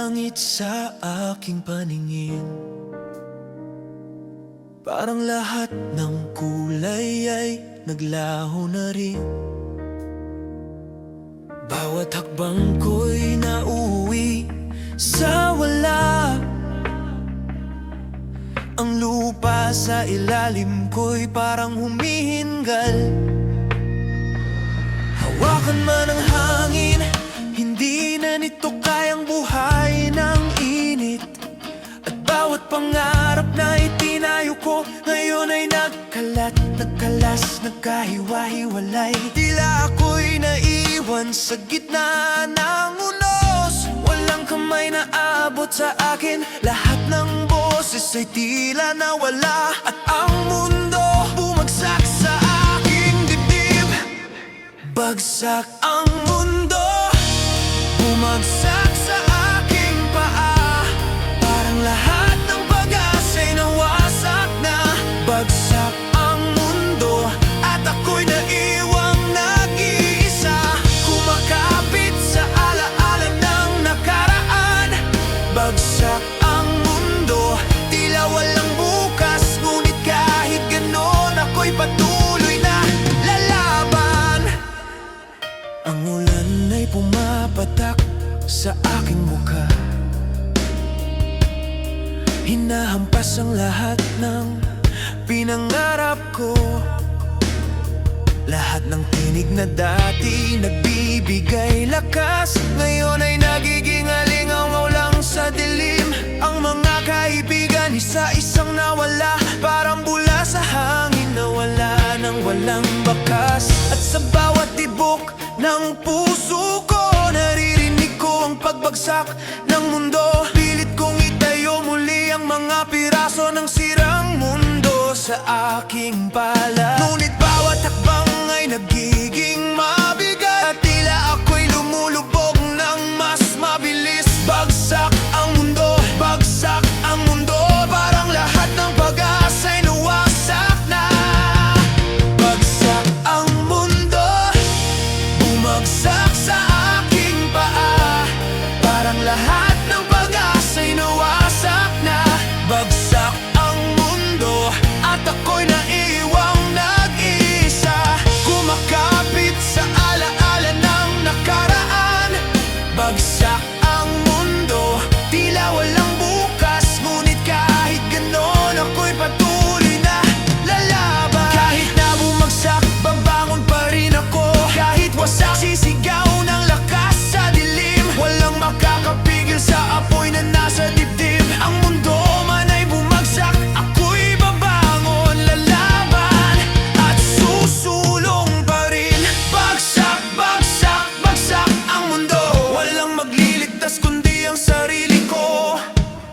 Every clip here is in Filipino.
langit sa aking paningin. Parang lahat ng kulay ay naglaho na rin. Bawat hakbang ko'y nauwi sa wala. Ang lupa sa ilalim ko'y parang humihingal. Hawakan man ang hangin, hindi na nito kayang buhayin ang init. At bawat pangarap na itinayo ko ngayon ay nagkalat, nagkalas, nagkahiwa-hiwalay. Tila ako'y naiwan sa gitna ng unos. Walang kamay na abot sa akin, lahat ng boses ay tila nawala. At ang mundo bumagsak sa aking dibdib. Bagsak ang mundo, bumagsak sa aking paa. Parang lahat ng pag-asa'y nawasak na. Bagsak ang mundo at ako'y naiwang nag-iisa. Kumakapit sa alaala ng nakaraan. Bagsak ang mundo, tila walang bukas. Ngunit kahit ganon ako'y patuloy na lalaban. Ang ulan ay pumapatak sa aking mukha. Hinahampas ang lahat ng pinangarap ko. Lahat ng tinig na dati nagbibigay lakas, ngayon ay nagiging alingaw lang sa dilim. Ang mga kaibigan isa-isang nawala, parang bula sa hangin na wala nang walang bakas. At sa bawat tibok ng puso ko, naririnig ko ang pagbagsak ng mundo. Pilit kong itayo muli ang mga piraso ng sirang mundo sa aking palad. Ngunit bawat hakbang ay nagiging mabigat, at tila ako'y lumulubog ng mas mabilis. Bagsak ang mundo, bagsak ang mundo. Parang lahat ng pag-asa'y nawasak na. Bagsak ang mundo, bumagsak sa aking paa. Parang lahat ng pag-asa'y nawasak na. Bagsak ang mundo at ako'y naiwang nag-iisa. Kumakapit sa alaala ng nakaraan. Bagsak ang mundo, tila walang bukas. Ngunit kahit ganon ako'y patuloy na lalaban. Kahit na bumagsak, babangon pa rin ako. Kahit wasak, sisigaw ng lakas sa dilim. Walang makakapigil sa apoy na nasa dibdib. Ang mundo man ay bumagsak, ako'y babangon, lalaban at susulong pa rin. Bagsak, bagsak, bagsak ang mundo. Walang magliligtas kundi ang sarili ko.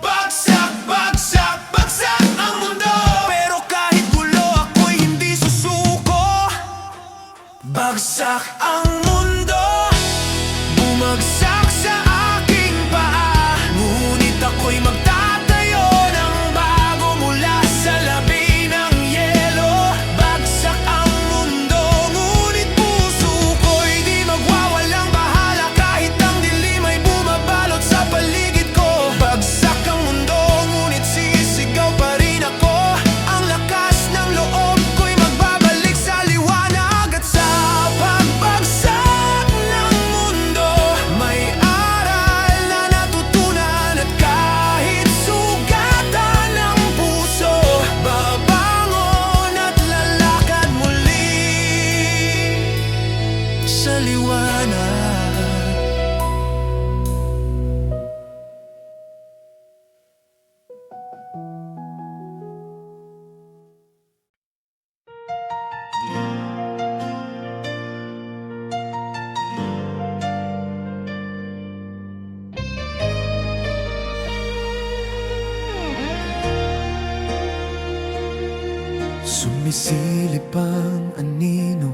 Bagsak, bagsak, bagsak ang mundo. Pero kahit gulo, ako'y hindi susuko. Bagsak ang mundo, bumagsak sa aking paa. Ngunit ako'y magtatayo ng bago mula sa labi ng yelo. Bagsak ang mundo, ngunit puso ko'y di magwawalang bahala. Kahit ang dilim ay bumabalot sa paligid ko. Bagsak ang mundo, ngunit sisigaw pa rin ako. Ang lakas ng loob ko'y magbabalik sa liwanag. At sa pagbagsak ng mundo, may aral na natutunan. At kahit sugatan ng puso, babangon at lalakad muli sa liwanag. Sumisilip ang anino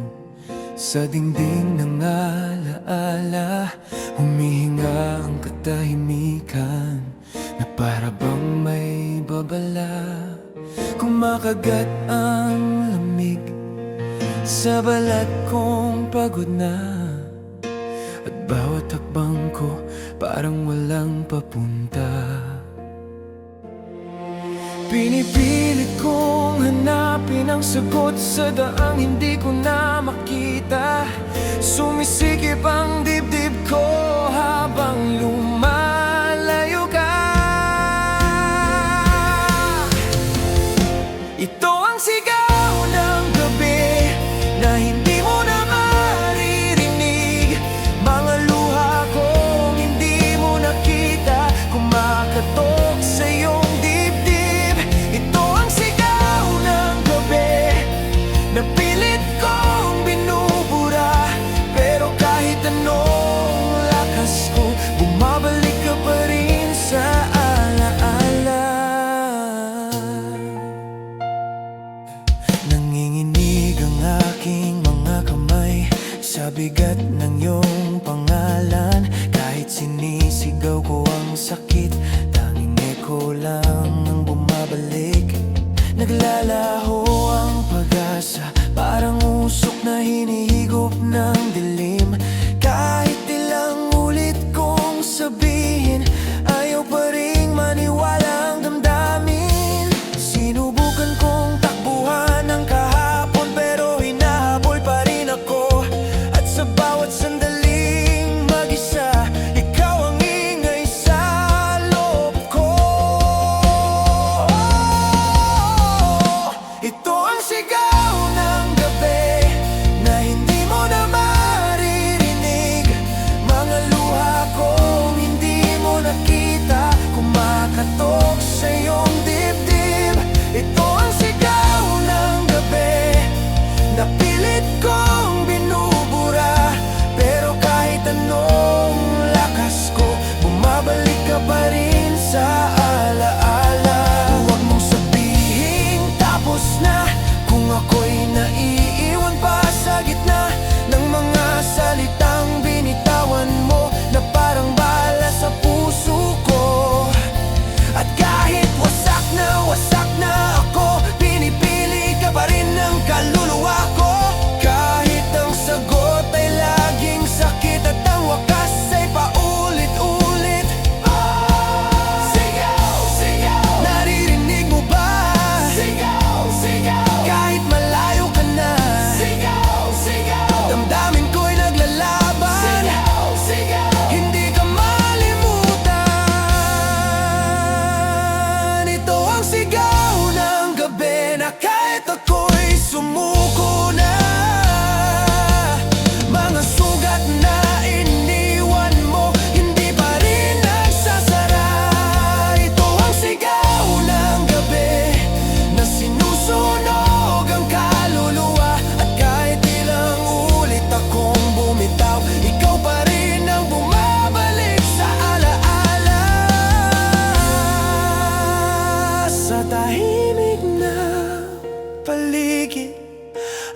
sa dingding ng alaala. Humihinga ang katahimikan na para bang may babala. Kumakagat ang lamig sa balat kong pagod na. At bawat hakbang ko parang walang papunta. Pinipilit kong hanapin ang sagot sa daang hindi ko na makita. Sumisikip ang dibdib ko habang lumalayo ka. Ito ang sigaw ng gabi na hindi mo na maririnig. Mga luha kong hindi mo nakita, kumakatok sa iyong dibdib. Ito ang sigaw ng gabi na pilit kong binubura, pero kahit anong lakas ko, bumabalik ka pa rin sa alaala. Nanginginig ang aking mga kamay sa bigat ng iyong pangalan. Kahit sinisigaw ko ang sakit, tanging eko lang ang bumabalik. Naglalaho ang pag-asa, parang usok na hinihigop ng dilim. Kahit ilang ulit kong sabihin, ayaw pa ring maniwala ang damdamin. Sinubukan kong takbuhan ng kahapon, pero hinahabol pa rin ako. At sa bawat sandaling mag-isa, ikaw ang ingay sa loob ko. Ito ang sigaw ng gabi na hindi mo na maririnig. Mga luha kong hindi mo nakita, kumakatok sa iyong dibdib. Ito ang sigaw ng gabi na pilit kong binubura, pero kahit anong lakas ko, bumabalik ka pa rin sa alaala. Huwag mong sabihin tapos na, kung ako'y naiiwan pa sa gitna ng mga salitang binitawan mo na parang bala sa puso ko. At kahit wasak na ako, pinipili ka pa rin ng kaluluwa ko. Kahit ang sagot ay laging sakit at ang wakas ay paulit-ulit. Sigaw, sigaw, naririnig mo ba? Sigaw, sigaw, kahit malayo ka na. Sigaw, sigaw, damdamin ko'y naglalaban. Sigaw, sigaw, hindi ka malimutan. Ito ang sigaw ng gabi na kahit ako'y sumuko na, mga sugat na iniwan mo, hindi pa rin nagsasara. Ito ang sigaw ng gabi na sinusunog ang kaluluwa. At kahit ilang ulit akong bumitaw, ikaw pa rin ang bumabalik sa alaala. Sa tahimik na paligid,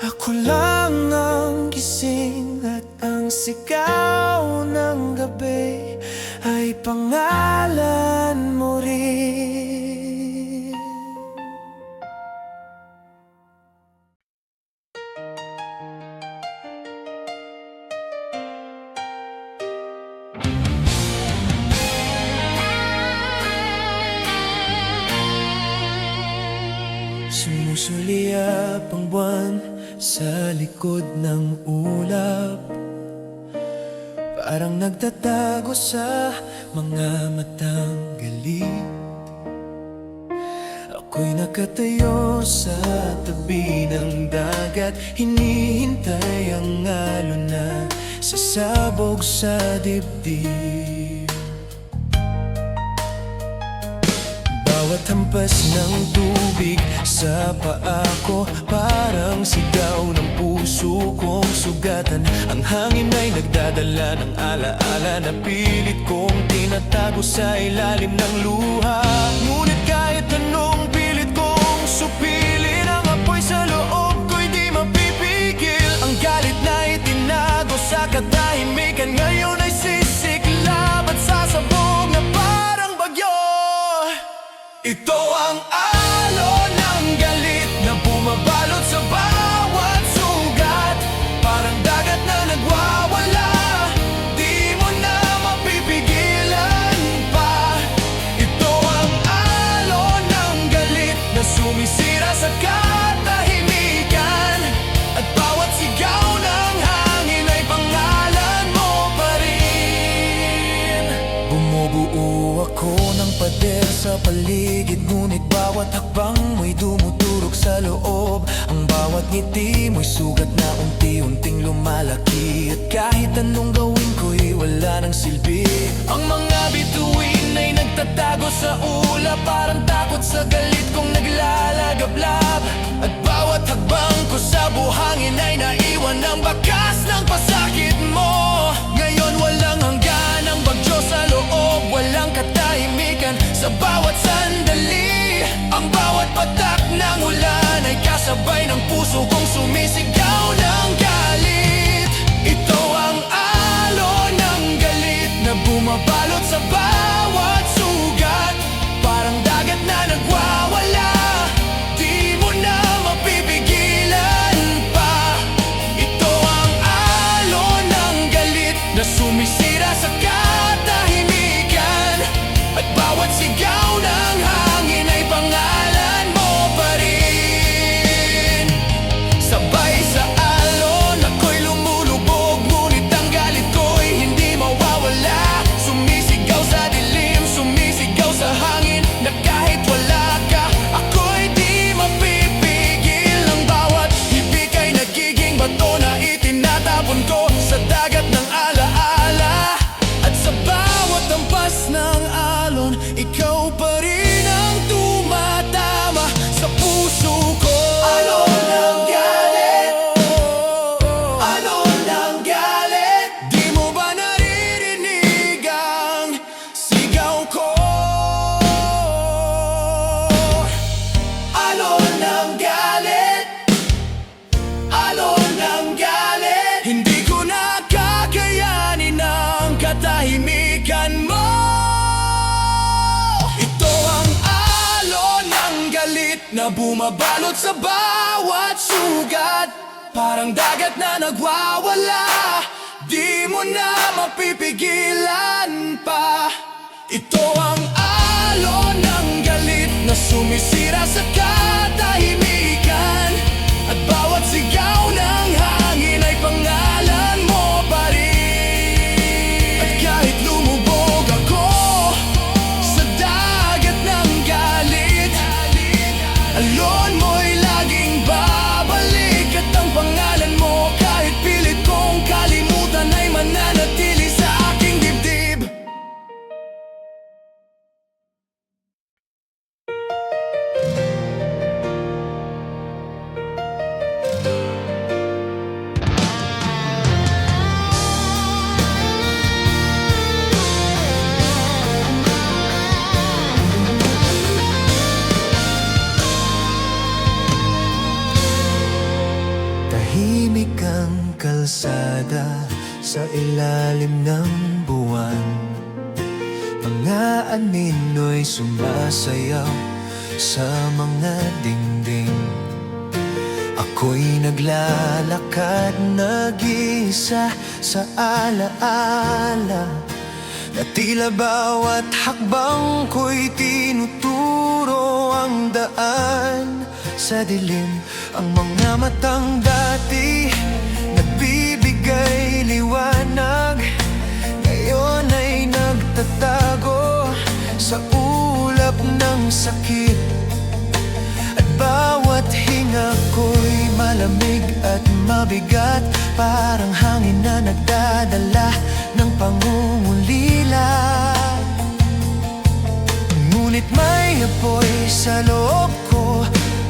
ako lang ang gising at ang sigaw ng gabi ay pangalan mo rin. Sumusuliyap ang buwan sa likod ng ulap, parang nagtatago sa mga matang galit. Ako'y nakatayo sa tabi ng dagat, hinihintay ang alon na sasabog sa dibdib. Bawat hampas ng tubig sa paa ko, parang sigaw ng puso kong sugatan. Ang hangin ay nagdadala ng alaala na pilit kong tinatago sa ilalim ng luha. Ngunit kahit anong pilit kong supilin, ang apoy sa loob ko'y di mapipigil. Ang galit na itinago sa katahimikan, ngayon ay sisiklab at sasabog na parang bagyo. Ito ang alon ng galit na bumabalot sa bawat sugat, parang dagat na nagwawala. Di mo na mapipigil Bumubuo ako ng pader sa paligid, ngunit bawat hakbang mo'y dumuturok sa loob. Ang bawat ngiti mo'y sugat na unti-unting lumalaki, at kahit anong gawin ko'y wala ng silbi. Ang mga bituin ay nagtatago sa ulap, parang takot sa galit kong naglalagablab. At bawat hakbang ko sa buhangin ay naiwan ng bakas ng pasakit mo. Ngayon walang hanggan ang bagyo sa loob, walang katahimikan sa bawat sandali. Ang bawat patak ng ulan ay kasabay ng puso kong sumisigaw ng galit. Ito ang alon ng galit na bumabalot sa bawat sugat, parang dagat na nagwawala, di mo na mapipigilan pa. Ito ang alon ng galit na sumisira sa katahimikan, at bawat sigaw ng hangin ay pangalan mo pa rin. Sabay sa alon ako'y lumulubog, ngunit ang galit ko'y hindi mawawala. Sumisigaw sa dilim, sumisigaw sa hangin, na kahit wala ka, ako'y di mapipigil. Ang bawat hibig ay nagiging bato na itinatapon ko sa dagat ng alaala. At sa bawat ampas ng alon, ikaw pa rin ang tumatama sa puso ko. Alon ng galit, alon ng galit, di mo ba naririnig ang sigaw ko? Alon ng galit, alon ng galit, hindi ko na kakayanin ang katahimikan mo. Ito ang alon ng galit na bumabalot sa bawat sugat, parang dagat na nagwawala, di mo na mapipigilan pa. Ito ang alon ng galit na sumisira sa katahimikan, at bawat sigaw ng hangin ay pangalan mo pa rin. At kahit lumubog ako sa dagat ng galit, alon mo'y laging babalik, at ang pangalan mo kahit pilit kong kalimutan ay mananatili sa aking dibdib. Tahimik ang kalsada sa ilalim ng buwan, mga anino'y sumasayaw sa mga dingding. Ako'y naglalakad nag-iisa sa alaala, na tila bawat hakbang ko'y tinuturo ang daan sa dilim. Ang mga matang dati nagbibigay liwanag, ngayon ay nagtatago sa ulap ng sakit. At bawat hinga ko'y malamig at mabigat, parang hangin na nagdadala ng pangungulila. Ngunit may apoy sa loob ko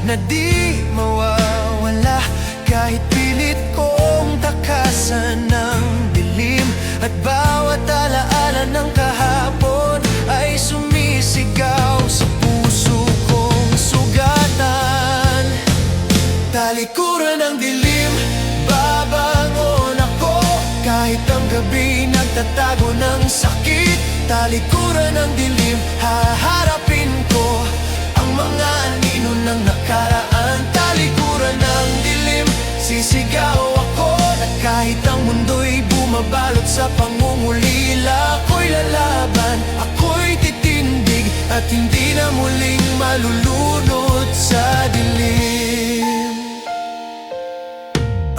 na di mawawala, kahit pilit kong takasan ng dilim. At bawat alaala ng kahapon ay sumisigaw sa puso kong sugatan. Talikuran ng dilim, babangon ako, kahit ang gabi nagtatago ng sakit. Talikuran ng dilim, haharapin ko ang mga anino ng nakaraan. Talikuran ng dilim, sisigaw ako, at kahit ang mundo'y bumabalot sa pangungulila, ako'y lalaban, ako'y titindig, at hindi na muling malulunod sa dilim.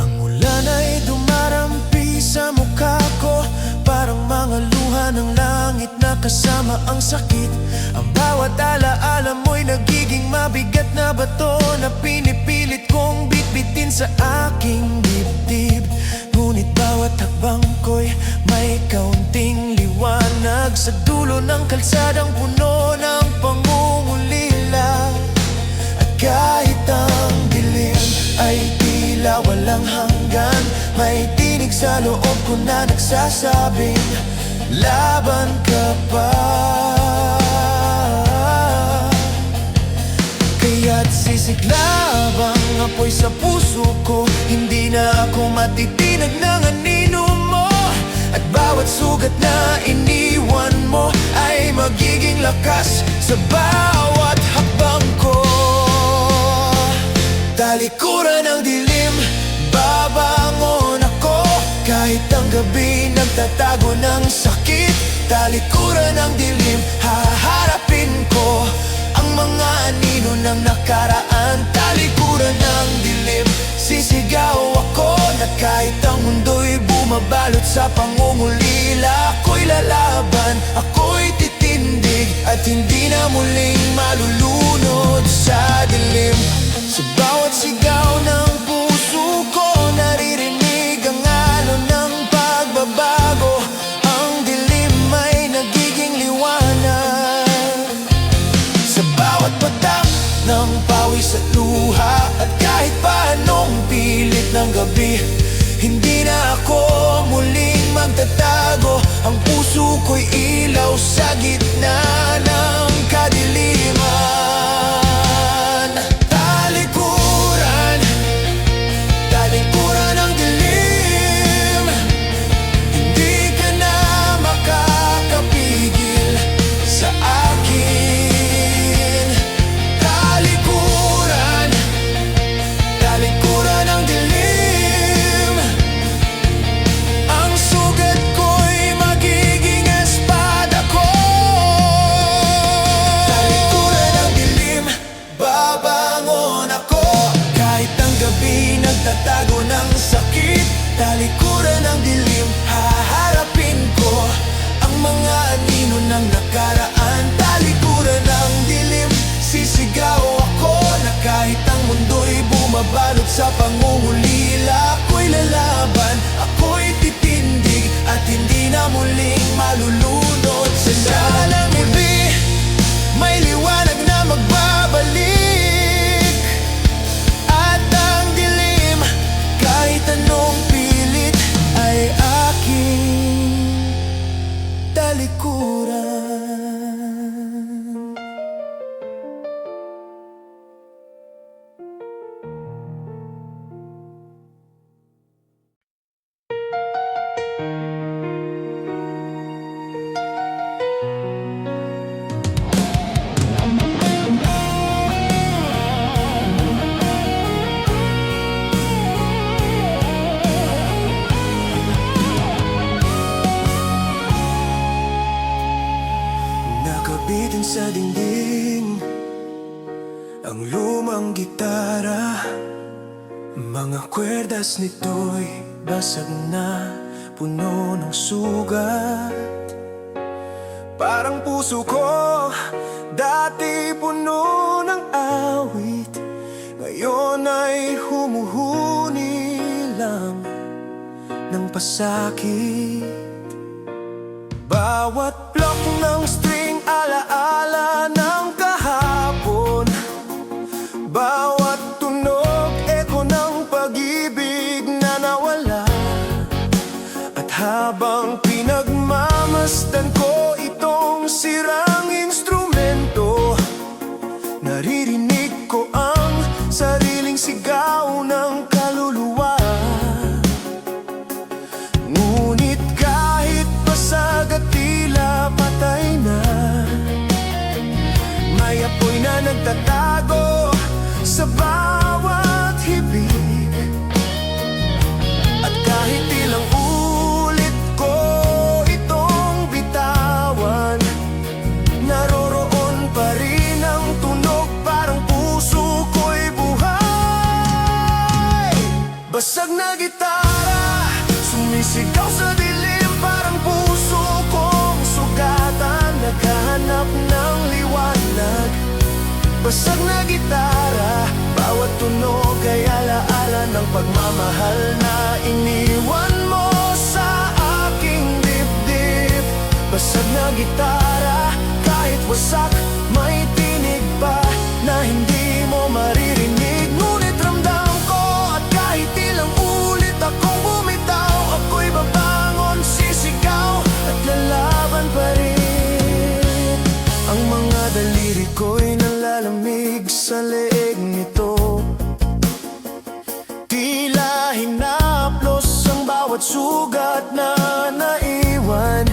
Ang ulan ay dumarampi sa mukha ko, parang mga luha ng langit na kasama ang sakit. Ang bawat alaala mo'y nagiging mabigat na bato na pinipilit kong bitbitin sa aking dibdib. Ngunit bawat hakbang ko'y may kaunting liwanag sa dulo ng kalsadang puno ng pangungulila. At kahit ang dilim ay tila walang hanggan, may tinig sa loob ko na nagsasabing laban ka pa. Kaya't sisiklab ang apoy sa puso ko, hindi na ako matitinag ng anino mo. At bawat sugat na iniwan mo ay magiging lakas sa bawat hakbang ko. Talikuran ng dilim, babangon ako. Kahit ang gabi nagtatago ng sakit, talikuran ng dilim, haharapin ko ang mga anino ng nakaraan. Talikuran ng dilim, sisigaw ako na kahit ang mundo'y bumabalot sa pangungulila. Ako'y lalaban, ako'y titindig, at hindi na muling malulunod sa dilim. Sa bawat sigaw ng puso ko, naririnig ang alon ng pagbabago. Ang dilim ay nagiging liwanag sa bawat patak ng pawis at luha. At kahit pa anong pilit ng gabi, hindi na ako muling magtatago. Ang puso ko'y ilaw sa gitna ng kadiliman. Talikuran, talikuran ng dilim, hindi ka na makakapigil sa akin. Talikuran, talikuran ng dilim, ang sugat ko'y magiging espada ko. Talikuran ng dilim, babangon ako. Kahit ang gabi nagtatago ng sakit, talikuran ng dilim, haharapin ko ang mga anino ng nakaraan. Talikuran ng dilim, sisigaw ako na kahit ang mundo'y bumabalot sa pangungulila. Ako'y lalaban, ako'y titindig, at hindi na muling malulunod sa salamili. May liwanag na magbabalik, at ang dilim, kahit anong pilit, ay aking talikuran. Nakabitin sa dingding ang lumang gitara. Mga kwerdas nito'y basag na, puno ng sugat. Parang puso ko, dati puno ng awit, ngayon ay humuhuni lang ng pasakit. Bawat plok ng string, alaala ng kahapon. Bawat tunog, eko ng pag-ibig na nawala. At habang pinagmamasdan ko itong sirang instrumento, naririnig ko ang sariling sigaw ng kaluluwa. Ngunit kahit basag at tila patay na, may apoy na nagtatago sa bawat hibig. At kahit ilang ulit ko itong bitawan, naroroon pa rin ang tunog, parang puso ko'y buhay. Basag na gitara, sumisigaw sa dilim, parang puso kong sugatan basag na gitara, bawat tunog ay alaala ng pagmamahal na iniwan mo sa aking dibdib. Basag na gitara, kahit wasak, may tinig pa na hindi mo maririnig. Ngunit ramdam ko at kahit ilang ulit akong bumitaw, ako'y babangon, sisigaw at lalaban pa rin. Ang mga daliri ko'y nalalamig sa leeg nito, tila hinaplos ang bawat sugat na naiwan.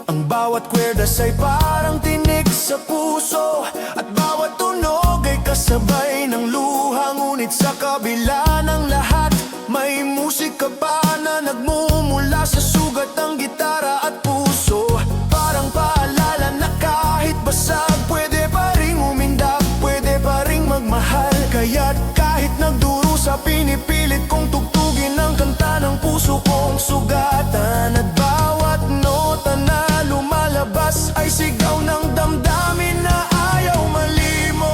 Ang bawat kwerdas ay parang tinig sa puso, at bawat tunog ay kasabay ng luha. Ngunit sa kabila ng lahat, may musika pa na nagmumula sa sugat ng gitara at puso. Parang paalala na kahit basag, pwede pa ring umindak, pwede pa ring magmahal. Kaya't kahit nagdurusa, pinipilit kong tugtugin ang kanta ng puso kong sugatan. At bawat nota na lumalabas ay sigaw ng damdamin na ayaw malimot.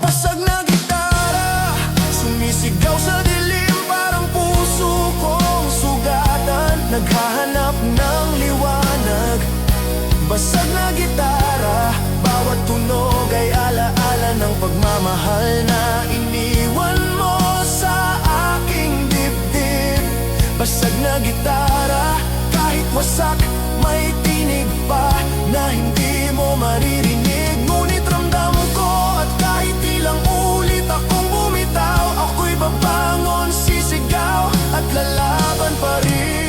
Basag na gitara, sumisigaw sa dilim, parang puso kong sugatan, naghahanap ng liwanag. Basag na gitara, bawat tunog ay alaala ng pagmamahal na iniwan mo sa aking dibdib. Basag na gitara, kahit wasak, may tinig pa na hindi mo maririnig. Ngunit ramdam ko at kahit ilang ulit akong bumitaw, ako'y babangon, sisigaw at lalaban pa rin.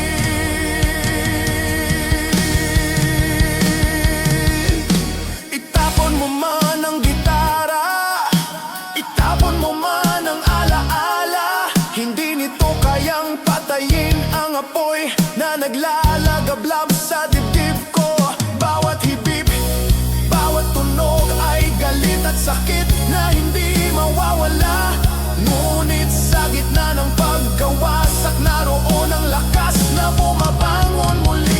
Itapon mo man ang gitara, itapon mo man ang alaala, hindi nito kayang patayin ang apoy na naglalagablab sa dibdib ko. Bawat hibip, bawat tunog ay galit at sakit na hindi mawawala. Ngunit sa gitna ng pagkawasak, naroon ang lakas na bumabangon muli.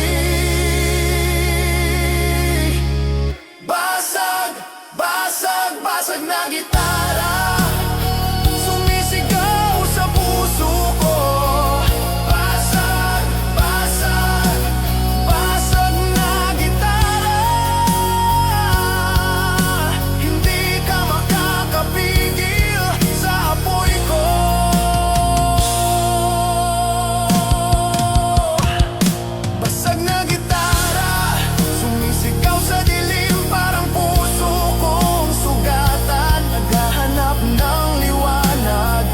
Basag, basag, basag na gitara, sumisigaw sa puso ko. Basag, basag, basag na gitara, hindi ka makakapigil sa apoy ko. Basag na gitara, sumisigaw sa dilim, parang puso kong sugatan, naghahanap ng liwanag.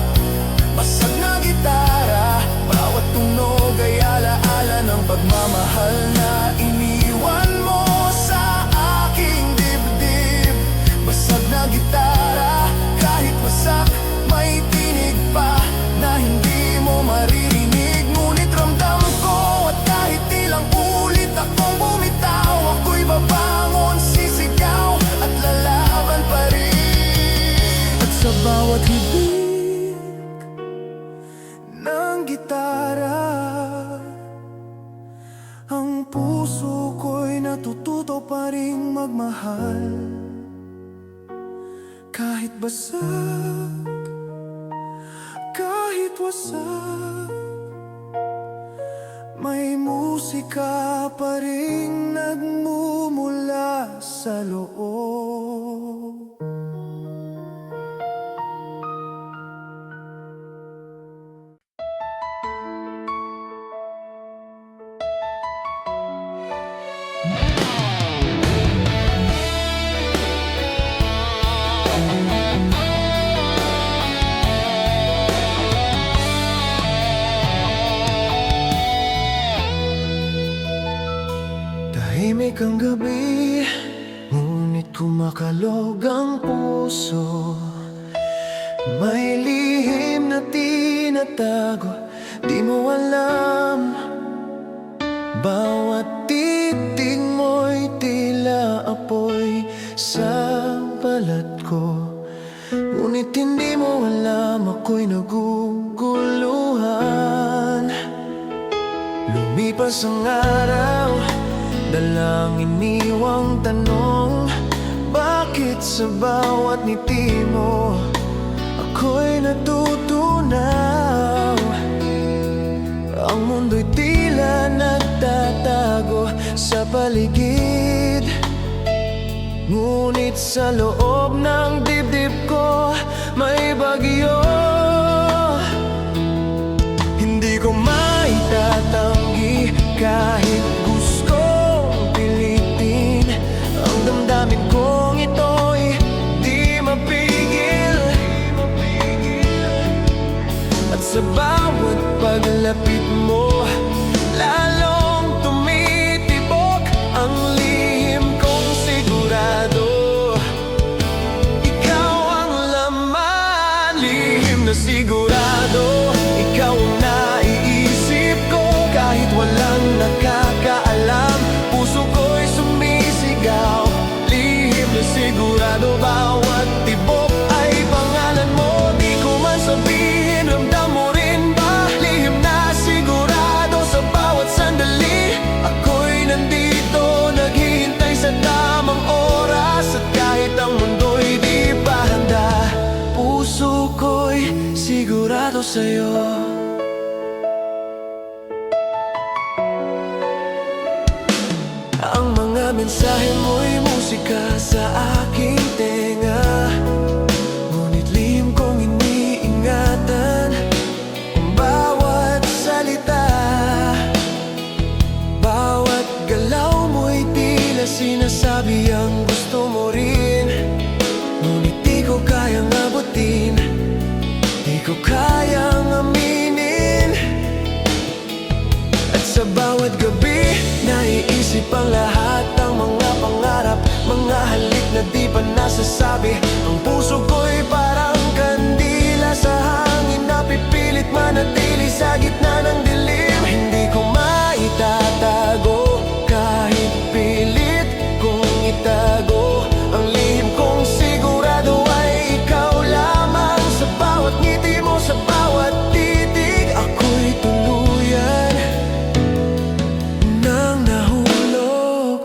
Basag na gitara, bawat tunog ay alaala ng pagmamahal na iniwan mo sa aking dibdib. Basag na gitara, kahit wasak, may tinig pa na hindi mo maririnig. Ngunit ramdam ko at kahit ilang ulit akong bumitaw, ako'y babangon, sisigaw at lalaban pa rin. At sa bawat hibig ng gitara, ang puso ko'y natututo pa ring magmahal. Kahit basag, kahit wasak, may musika pa ring nagmumula sa loob. Tahimik ang gabi, ngunit kumakalog ang puso. May lihim na tinatago, di mo alam. Bawat titig mo'y tila apoy sa balat ko. Ngunit hindi mo alam, ako'y naguguluhan. Lumipas ang araw, dalang iniwang tanong. Bakit sa bawat ngiti mo ako'y natutunaw? Ang mundo'y tila nagtatago sa paligid, ngunit sa loob ng dibdib ko may bagyo. Hindi ko maitatanggi kahit gustong pilitin, ang damdamin kong ito'y di mapigil. At sa bawat paglapit mo, lalong tumitibok ang lihim kong sigurado. Ikaw ang laman, lihim na sigurado. Ikaw ang naiisip ko kahit walang nakakaalam. Puso ko'y sumisigaw, lihim na sigurado. Bawat tibok ay pangalan mo, di ko man sabihin, ramdam mo rin ba? Lihim na sigurado sa bawat sandali. Ako'y nandito, naghihintay sa tamang oras. At kahit ang mundo'y di pa handa, puso ko'y sigurado sa'yo. Ang mga mensahe mo'y musika sa aking tenga, ngunit lihim kong iniingatan ang bawat salita. Bawat galaw mo'y tila sinasabi ang gusto mo rin, ngunit di ko kayang abutin, di ko kayang aminin. At sa bawat gabi, naiisip ang lahat ng mga pangarap, mga halik na di pa nasasabi. Ang puso ko'y parang kandila sa hangin, napipilit manatili sa gitna ng dilim. Hindi ko maitatago kahit pilit kong itago, ang lihim kong sigurado ay ikaw lamang. Sa bawat ngiti mo, sa bawat titig, ako'y tuluyan nang nahulog.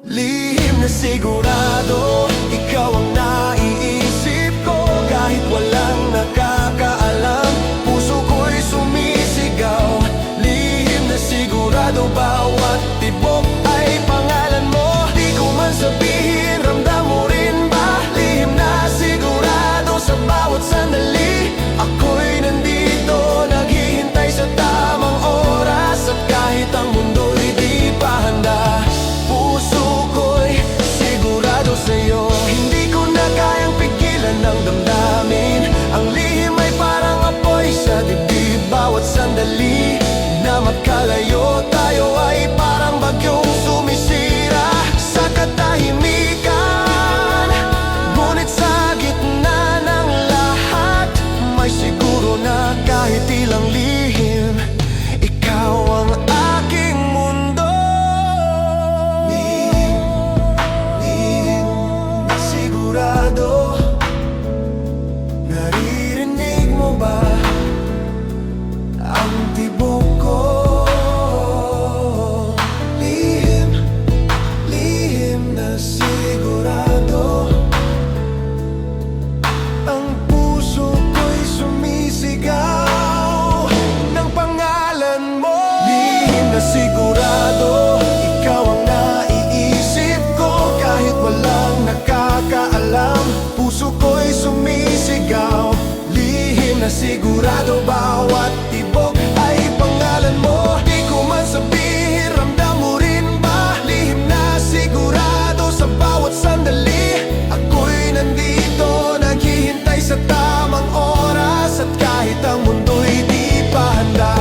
Lihim na sigurado, ikaw ang naiisip ko kahit walang nakakaalam. Puso ko'y sumisigaw, lihim na sigurado. Bawat tibok ay pangalan mo, di ko man sabihin, ramdam mo rin ba? Lihim na sigurado sa bawat sandali. Ako'y nandito, naghihintay sa tamang oras. At kahit ang mundo'y di pa handa, puso ko'y sigurado sa'yo. Hindi ko na kayang pigilan ang damdamin, ang lihim ay parang apoy sa dibdib. Bawat sandali na magkalayo tayo ay parang bagyong sumisira sa katahimikan. Ngunit sa gitna ng lahat, may siguro na kahit ilang lihim, ikaw ang aking mundo. Lihim na sigurado, naririnig mo ba ang tibok ko? Lihim na sigurado, ang puso ko'y sumisigaw ng pangalan mo. Lihim na sigurado, ikaw ang naiisip ko kahit walang nakakaalam. Puso ko'y sumisigaw, lihim na sigurado. Bawat tibok ay pangalan mo, di ko man sabihin, ramdam mo rin ba? Lihim na sigurado sa bawat sandali. Ako'y nandito, naghihintay sa tamang oras. At kahit ang mundo'y di pa handa,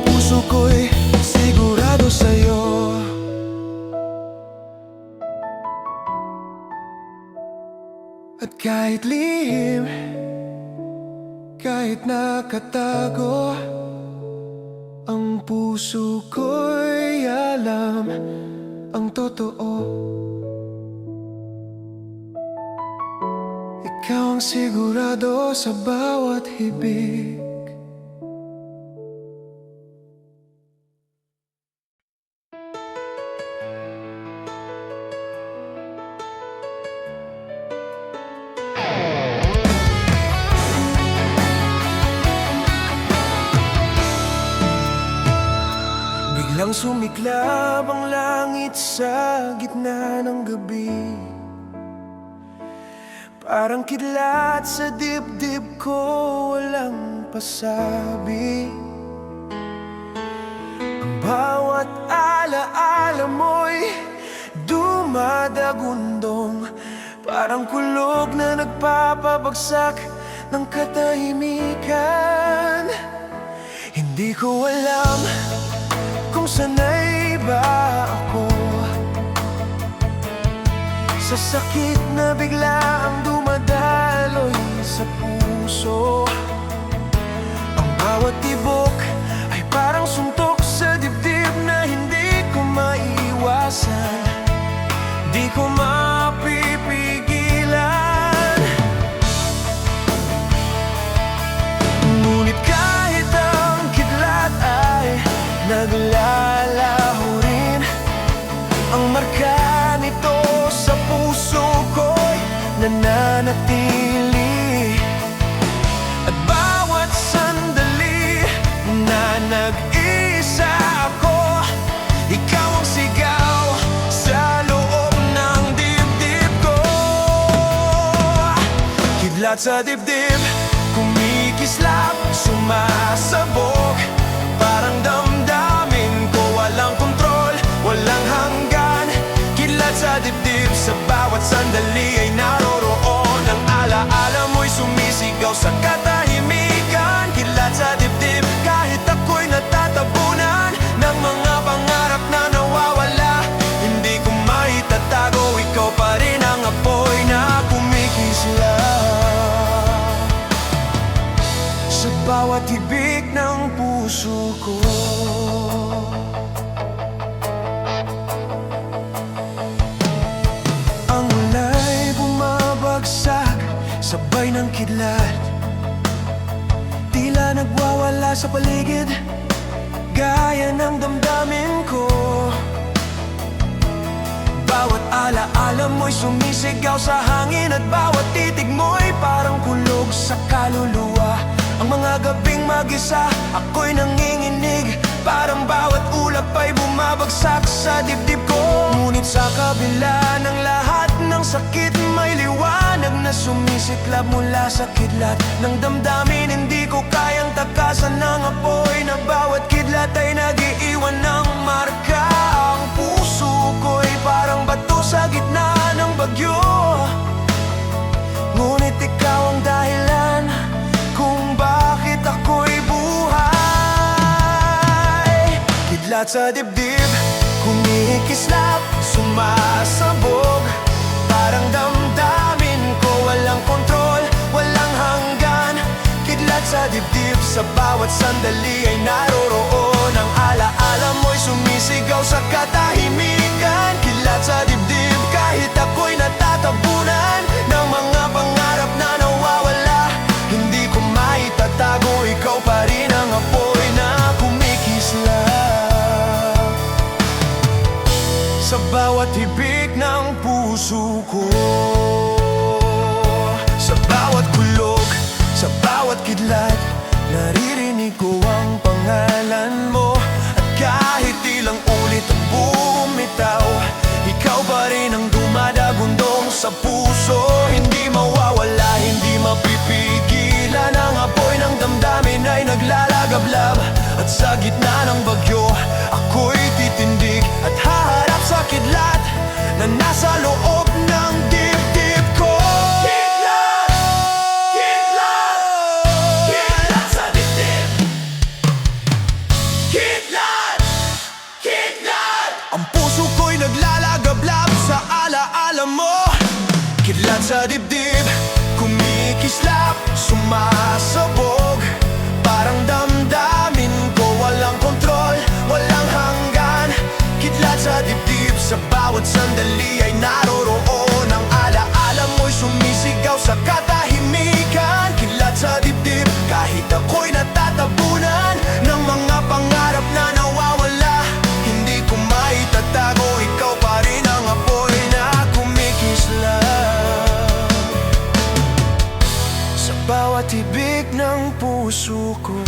puso ko'y sigurado sa'yo. At kahit lihim, kahit nakatago, ang puso ko'y alam ang totoo. Ikaw ang sigurado sa bawat hibig. Habang sumiklab ang langit sa gitna ng gabi, parang kidlat sa dibdib ko, walang pasabi. Ang bawat alaala mo'y dumadagundong, parang kulog na nagpapabagsak ng katahimikan. Hindi ko alam kung sanay ba ako sa sakit na biglaang dumadaloy sa puso. Ang bawat tibok ay parang suntok sa dibdib na hindi ko maiwasan, di ko mapipigilan. Ngunit kahit ang kidlat ay naglalaho rin, ang marka nito sa puso ko'y nananatili. At bawat sandali na nag-iisa ako, ikaw ang sigaw sa loob ng dibdib ko. Kidlat sa dibdib, kumikislap, sumasabog, parang damdamin ko walang kontrol, walang hanggan. Kidlat sa dibdib, sa bawat sandali ay naroroon, ang alaala mo'y sumisigaw sa katahimikan. Kidlat sa dibdib, kahit ako'y natatabunan ng mga pangarap na nawawala, hindi ko maitatago, ikaw pa rin ang apoy na kumikislap sa bawat hibik ng puso ko. Ang ulay bumabagsak, sabay ng kidlat, tila nagwawala sa paligid, gaya ng damdamin ko. Bawat alaala mo'y sumisigaw sa hangin, at bawat titig mo'y parang kulog sa kaluluwa. Ang mga gabing mag-isa, ako'y nanginginig, parang bawat ulap ay bumabagsak sa dibdib ko. Ngunit sa kabila ng lahat ng sakit, may liwanag na sumisiklab mula sa kidlat ng damdamin. Hindi ko kayang takasan ng apoy na bawat kidlat ay nag-iiwan ng marka. Ang puso ko'y parang bato sa gitna ng bagyo, ngunit ikaw ang dahilan kung bakit ako'y buhay. Kidlat sa dibdib, kumikislap, sumasabog, parang damdamin ko walang kontrol, walang hanggan. Kidlat sa dibdib, sa bawat sandali ay naroroon, ang alaala mo'y sumisigaw sa katahimikan. Kidlat sa dibdib, kahit ako'y natatabunan ng mga pangarap na nawawala, hindi ko maitatago, ikaw pa rin ang apoy na kumikislap sa bawat hibik ng puso ko. Sa bawat kulog, sa bawat kidlat, naririnig ko ang pangalan mo. At kahit ilang ulit ang bumitaw, ikaw pa rin ang dumadagundong sa puso. Hindi mawawala, hindi mapipigilan, ang apoy ng damdamin ay naglalagablab. At sa gitna ng bagyo, ako'y titindig at haharap sa kidlat na nasa loob ng dibdib ko. Kidlat! Kidlat! Kidlat sa dibdib! Kidlat! Kidlat! Ang puso ko'y naglalagablab sa alaala mo. Kidlat sa dibdib, kumikislap, sumasabog, parang damdamin ko walang kontrol, walang hanggan. Kidlat sa dibdib, sa bawat sandali ay naroroon, ang alaala mo'y sumisigaw sa katahimikan. Kidlat sa dibdib, kahit ako'y natatabunan ng mga pangarap na nawawala, hindi ko maitatago, ikaw pa rin ang apoy na kumikislap sa bawat hibik ng puso ko.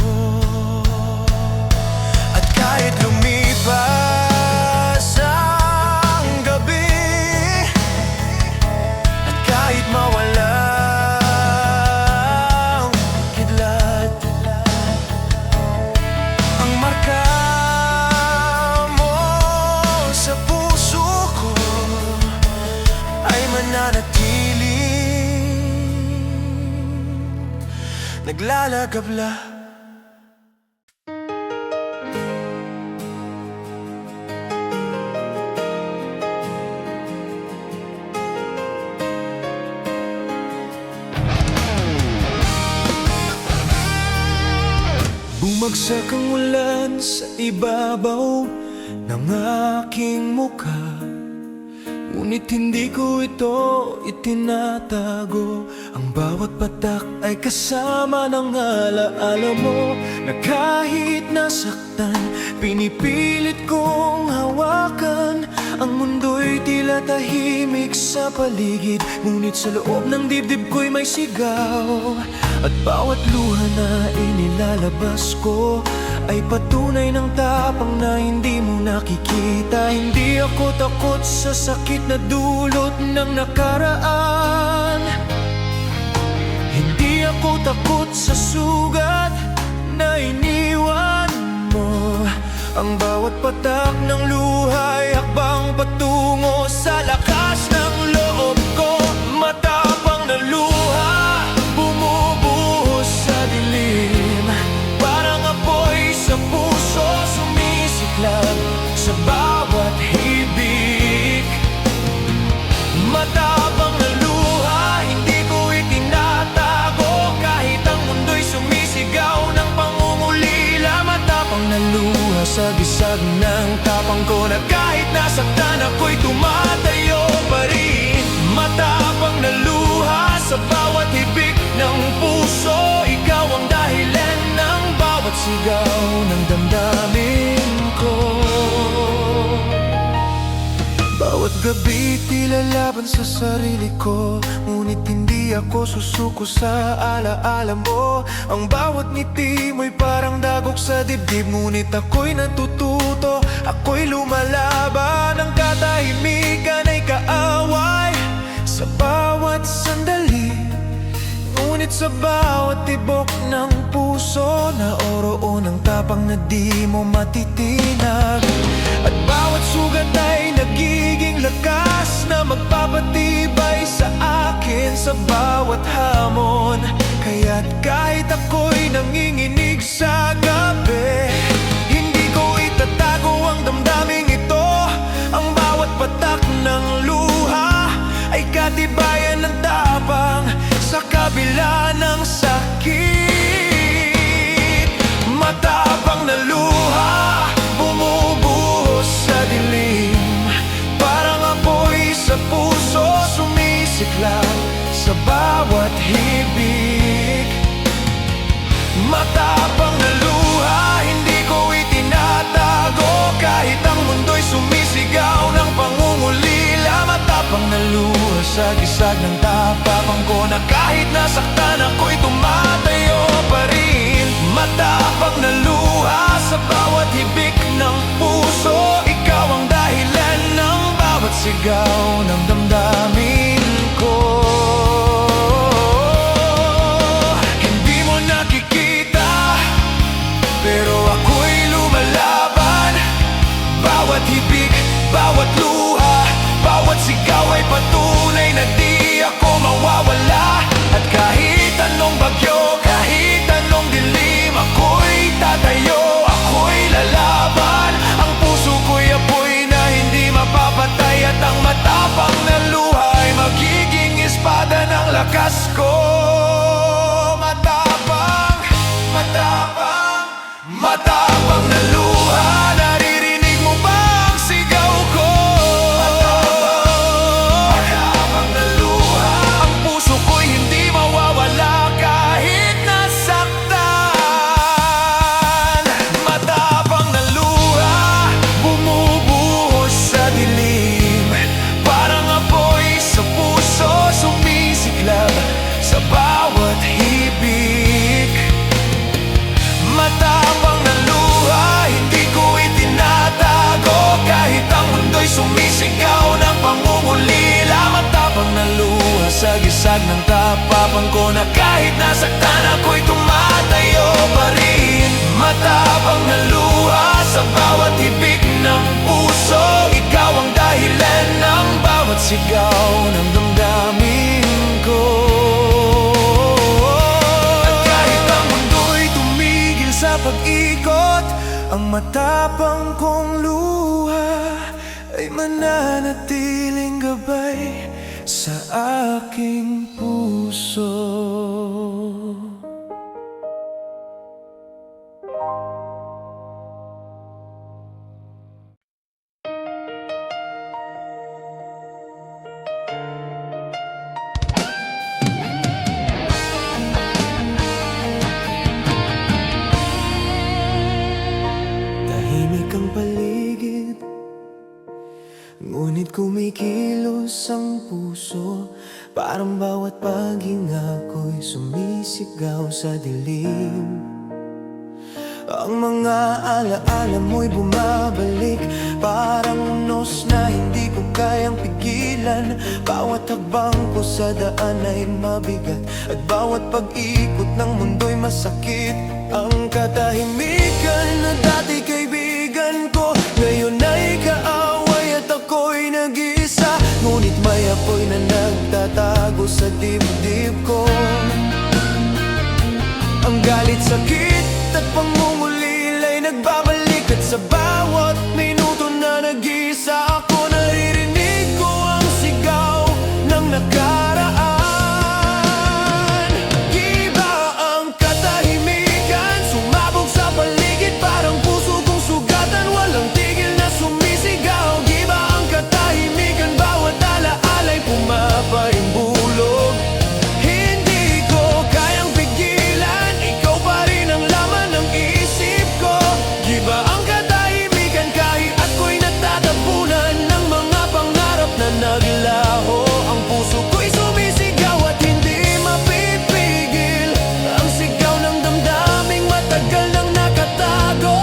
At kahit lumipas naglalagabla. Bumagsak ang ulan sa ibabaw ng aking mukha, ngunit hindi ko ito itinatago. Ang bawat patak ay kasama ng alaala mo, na kahit nasaktan, pinipilit kong hawakan. Ang mundo'y tila tahimik sa paligid, ngunit sa loob ng dibdib ko'y may sigaw. At bawat luha na inilalabas ko ay patunay ng tapang na hindi mo nakikita. Hindi ako takot sa sakit na dulot ng nakaraan. Hindi ako takot sa sugat na iniwan mo. Ang bawat patak ng luha ay hakbang patungo sa lakas ng loob ko. Matapang na luha, bumubuhos sa dilim, parang apoy sa puso, sumisiklab sa bawat hibig. Matapang na luha, hindi ko itinatago, kahit ang mundo'y sumisigaw ng pangungulila. Matapang na luha sa gisag ng tapang ko, na kahit nasaktan ako'y tumatayo pa rin. Matapang na luha sa bawat hibig ng puso, ikaw ang dahilan ng bawat sigaw ng damdamin ko. Bawat gabi tila laban sa sarili ko, ngunit hindi ako susuko sa alaala mo. Ang bawat ngiti mo'y parang dagok sa dibdib, ngunit ako'y natututo, ako'y lumalaban. Ang katahimikan ay kaaway sa bawat sandali, ngunit sa bawat tibok ng puso, naoroon ang tapang na di mo matitinag. At bawat sugat ay nagiging lakas na magpapatibay sa akin sa bawat hamon. Kaya't kahit ako'y nanginginig sa gabi, hindi ko itatago ang damdaming ito. Ang bawat patak ng luha ay katibayan ng tapang sa kabila ng sakit. Matapang na luha, bumubuhos sa dilim, parang apoy sa puso, sumisiklab sa bawat hibig. Matapang na luha, hindi ko itinatago, kahit ang mundo'y sumisigaw ng pangungulila. Matapang na luha sa gisag ng tapang ko, na kahit nasaktan ako'y tumatayo pa rin. Matapang na luha sa bawat hibik ng puso, ikaw ang dahilan ng bawat sigaw ng damdamin ko. Hindi mo nakikita, pero ako'y lumalaban. Bawat hibik, bawat luha, bawat sigaw ay patunay na di ako mawawala. At kahit anong bagyo, kahit anong dilim, ako'y tatayo, ako'y lalaban. Ang puso ko'y apoy na hindi mapapatay, at ang matapang na luha ay magiging espada ng lakas ko. Matapang, matapang, matapang na luha, naririnig mo ba ang sigaw ko? Matapang na luha, ang puso ko'y hindi mawawala kahit nasaktan. Matapang na luha, bumubuhos sa dilim, parang apoy sa puso, sumisiklab sa pag-ikot. Ang matapang kong luha ay mananatiling gabay sa aking puso. Tahimik ang paligid, ngunit kumikilos ang puso. Parang bawat paghinga ko'y sumisigaw sa dilim. Ang mga alaala mo'y bumabalik, parang unos na hindi ko kayang pigilan. Bawat hakbang ko sa daan ay mabigat, at bawat pag-ikot ng mundo'y masakit. Ang katahimikan na dati kaibigan ko, ngayon ay kaaway at ako'y nag-isa. Ngunit may apoy na nagtatago sa dibdib ko. Ang galit, sakit at pangungulilay nagbabalik, at sa bawat minuto na nag-isa ako, naririnig ko ang sigaw ng nakaraan. Iba ang katahimikan, sumabog sa paligid, parang puso kong sugatan, walang tigil na sumisigaw. Iba ang katahimikan, bawat alaala'y pumapaimbulog. Hindi ko kayang pigilan, ikaw pa rin ang laman ng isip ko. Iba ang katahimikan, kahit ako'y natatapunan ng mga pangarap na naglaho. Ang puso ko'y sumisigaw at hindi mapipigil, ang sigaw ng damdaming matagal nang nakatago.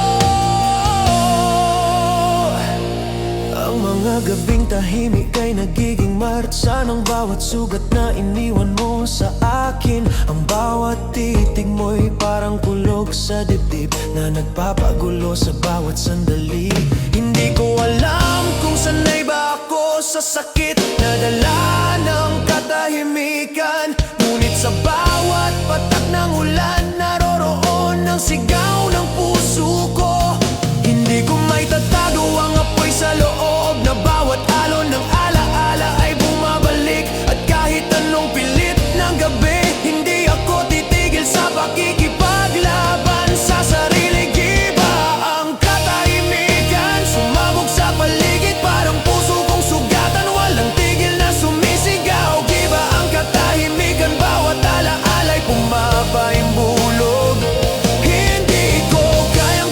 Ang mga gabing tahimik ay nagiging martsa ng bawat sugat na iniwan mo sa akin. Ang bawat titig mo'y parang kulog sa dibdib na nagpapagulo sa bawat sandali. Hindi ko alam kung sanay ba ako sa sakit na dala ng katahimikan, ngunit sa bawat patak ng ulan naroroon ang sigaw ng puso ko. Hindi ko may tatago ang apoy sa loob, na bawat alon ng alaala ay bumabalik. At kahit anong pilit ng gabi, hindi ako titigil sa pakikipaglaban sa sarili. Iba ang katahimikan, sumabog sa paligid, parang puso kong sugatan, walang tigil na sumisigaw. Iba ang katahimikan, bawat alaala'y pumapaimbulog. Hindi ko kayang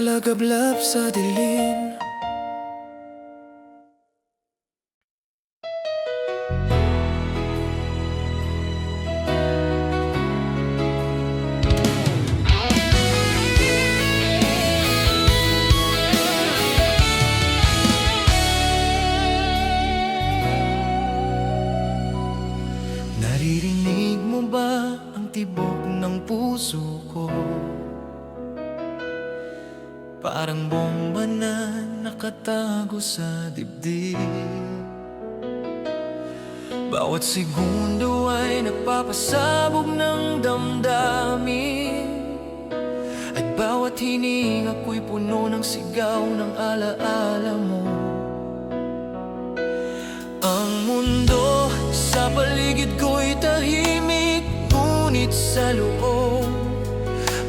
Lumalagablab sa dilim. Naririnig mo ba ang tibok ng puso ko? Parang bomba na nakatago sa dibdib. Bawat segundo ay nagpapasabog ng damdamin, at bawat hininga ko'y puno ng sigaw ng alaala mo. Ang mundo sa paligid ko'y tahimik, ngunit sa loob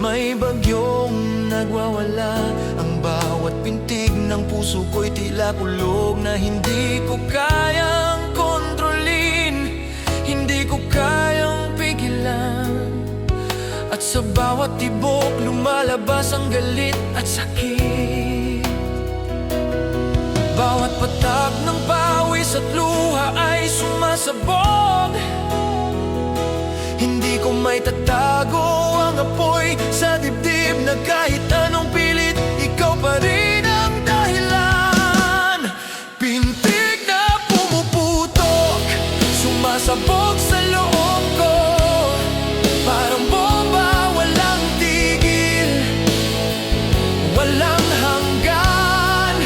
may bagyong nagwawala. Ang bawat pintig ng puso ko'y tila kulog na hindi ko kayang kontrolin, hindi ko kayang pigilan. At sa bawat tibok lumalabas ang galit at sakit. Bawat patak ng pawis at luha ay sumasabog. Hindi ko may tatago ang apoy sa dibdib, na kahit anong pilit, ikaw pa rin ang dahilan. Pintig na pumuputok, sumasabog sa loob ko, parang bomba, walang tigil, walang hanggan.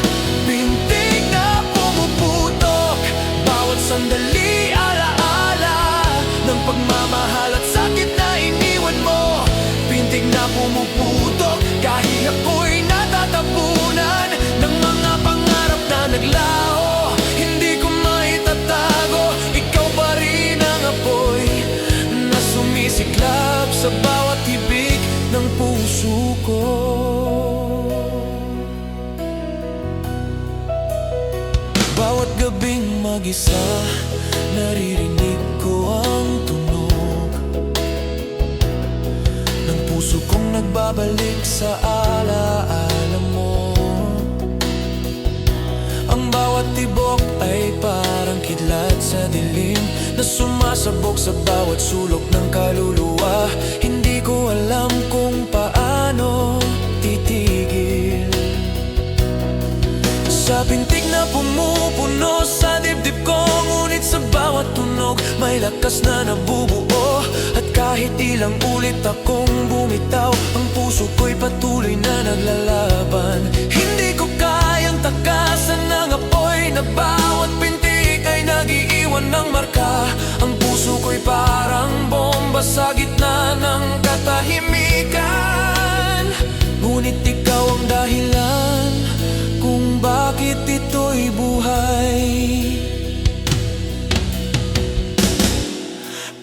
Pintig na pumuputok, bawat sandali alaala ng pagmamahal at sakit na iniwan mo. Pintig na pumuputok, kahit ako'y natatabunan ng mga pangarap na naglaho. Hindi ko maitatago, ikaw pa rin ang apoy na sumisiklab sa bawat hibig ng puso ko. Bawat gabing mag-isa, naririnig ko ang tunog ng puso kong nagbabalik sa alaala mo. Ang bawat tibok ay parang kidlat sa dilim, na sumasabog sa bawat sulok ng kaluluwa. Hindi ko alam kung paano titigil. Sa pintig na pumupuno sa dibdib ko, ngunit sa bawat tunog may lakas na nabubuo. At kahit ilang ulit akong bumitaw, ang puso ko'y patuloy na naglalaban. Hindi ko kayang takasan ng apoy, na bawat pintig ay nag-iiwan ng marka. Ang puso ko'y parang bomba sa gitna ng katahimikan, ngunit ikaw ang dahilan kung bakit ito'y buhay.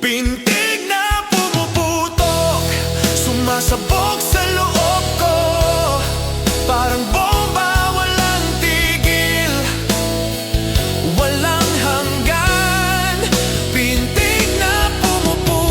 Pintig na pumuputok, sumasabog sa loob ko, parang bomba, walang tigil, walang hanggan. Pintig na pumuputok,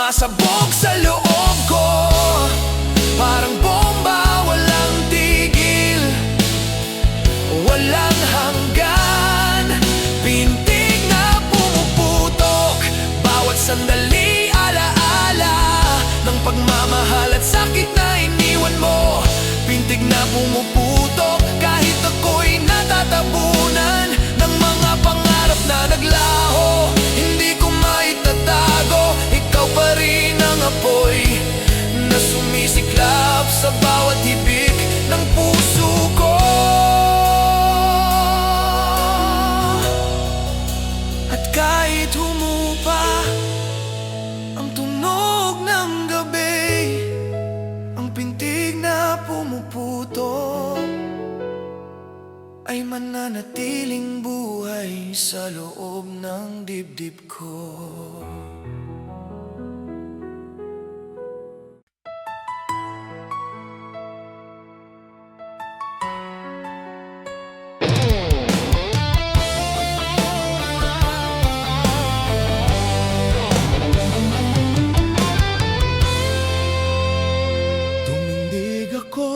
sumasabog sa loob ko. Parang bomba, walang tigil, walang hanggan. Pintig na pumuputok, bawat sandali alaala ng pagmamahal at sakit na iniwan mo. Pintig na pumuputok, kahit ako'y natatabunan ng mga pangarap na naglaho. Hindi ko maitatago, ikaw pa rin ang apoy na sumisiklab sa bawat hibik ng puso ko. At kahit humupa ang tunog ng gabi, ang pintig na pumuputok ay mananatiling buhay sa loob ng dibdib ko. Tumindig ako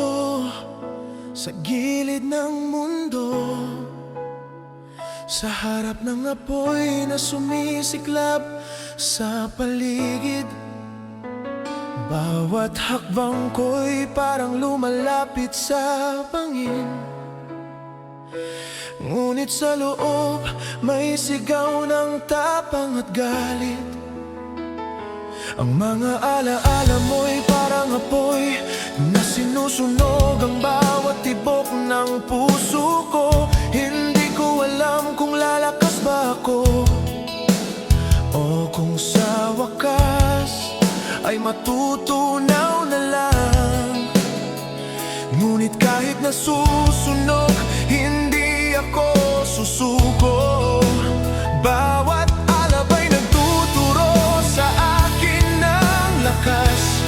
sa gilid ng mundo, sa harap ng apoy na sumisiklab sa paligid. Bawat hakbang ko'y parang lumalapit sa bangin, ngunit sa loob may sigaw ng tapang at galit. Ang mga alaala mo'y parang apoy na sinusunog ang bawat tibok ng puso ko. Hindi ko alam kung lalakas ba ako o kung sa wakas ay matutunaw na lang. Ngunit kahit nasusunog, hindi ako susuko. Bawat alabay nagtuturo sa akin ng lakas,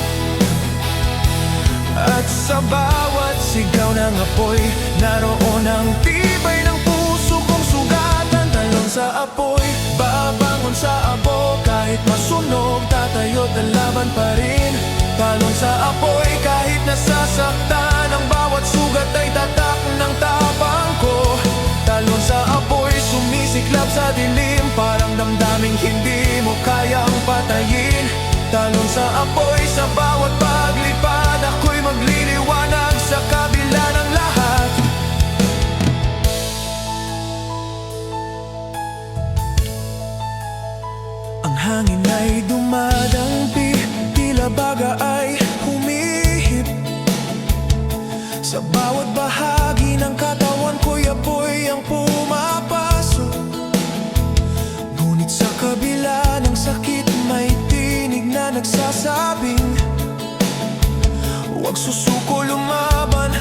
at sa bawat sigaw ng apoy, naroon ang tibay ng puso kong sugatan. Talon sa apoy, babangon sa abo, kahit masunog, tatayo't lalaban pa rin. Talon sa apoy, kahit nasasaktan, ang bawat sugat ay tatak ng tapang ko. Talon sa apoy, sumisiklab sa dilim, parang damdaming hindi mo kayang patayin. Talon sa apoy, sa bawat paglipad, ako'y magliliwanag sa kabila ng lahat. Ang hangin ay dumadampi, tila baga ay humihip. Sa bawat bahagi ng katawan ko'y apoy ang pumapasok. Ngunit sa kabila ng sakit, may tinig na nagsasabing, huwag susuko, lumaban,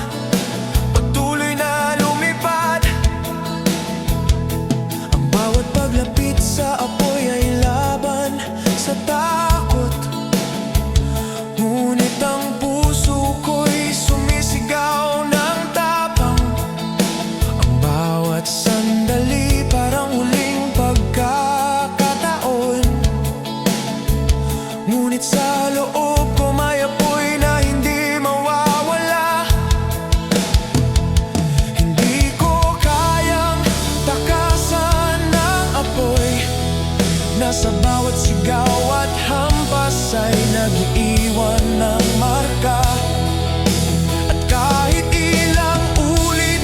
patuloy na lumipad. Ang bawat paglapit sa apoy ay laban sa takot, ngunit ang puso ko'y sumisigaw ng tapang. Ang bawat sandali parang huling pagkakataon, ngunit sa loob ko may apoy na hindi mawawala. Hindi ko kayang takasan ng apoy na sa bawat sigaw at hampas ay nag-iwan ng marka. At kahit ilang ulit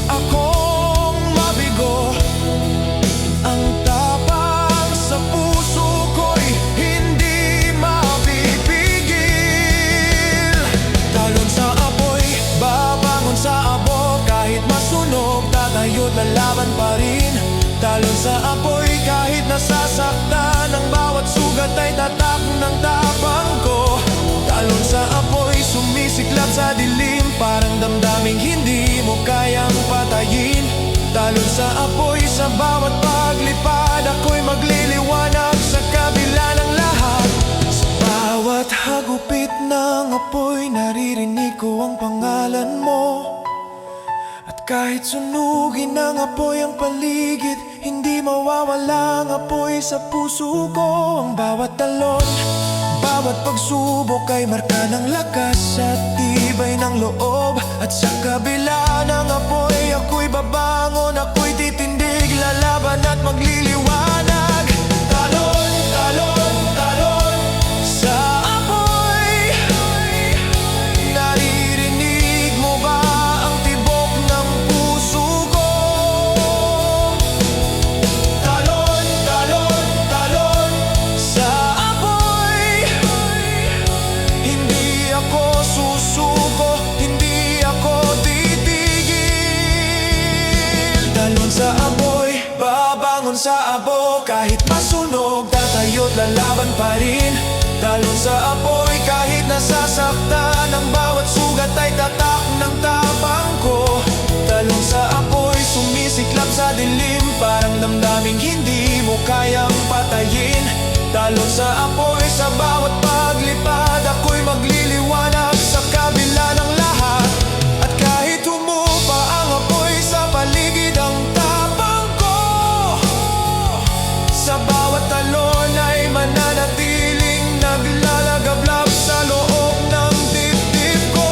akong mabigo, ang tapang sa puso ko'y hindi mapipigil. Talon sa apoy, babangon sa abo, kahit masunog, tatayo't lalaban pa rin. Talon sa apoy, kahit nasasaktan, ang bawat sugat ay tatak ng tapang ko. Talon sa apoy, sumisiklab sa dilim, parang damdaming hindi mo kayang patayin. Talon sa apoy, sa bawat paglipad, ako'y magliliwanag sa kabila ng lahat. Sa bawat hagupit ng apoy, naririnig ko ang pangalan mo. At kahit sunugin ng apoy ang paligid, Hindi mawawalang apoy sa puso ko. Ang bawat talon, bawat pagsubok ay marka ng lakas at tibay ng loob. At sa kabila ng apoy, ako'y babangon, ako'y titindig, lalaban at magliliwanag. Talon, talon, talon sa apoy. Naririnig mo ba ang tibok ng puso ko? Talon, talon, talon sa apoy. Hindi ako susuko, hindi ako titigil. Talon sa apoy, babangon sa abo. Kahit masunog, tatayo't lalaban pa rin. Talon sa apoy, kahit nasasaktan, ang bawat sugat ay tatak ng tapang ko. Talon sa apoy, sumisiklab sa dilim, parang damdaming hindi mo kayang patayin. Talon sa apoy, sa bawat paglipad, ako'y magliliwanag sa kabila ng lahat. At kahit humupa ang apoy sa paligid, ang tapang ko sa bawat talon ay mananatiling naglalagablab sa loob ng dibdib ko.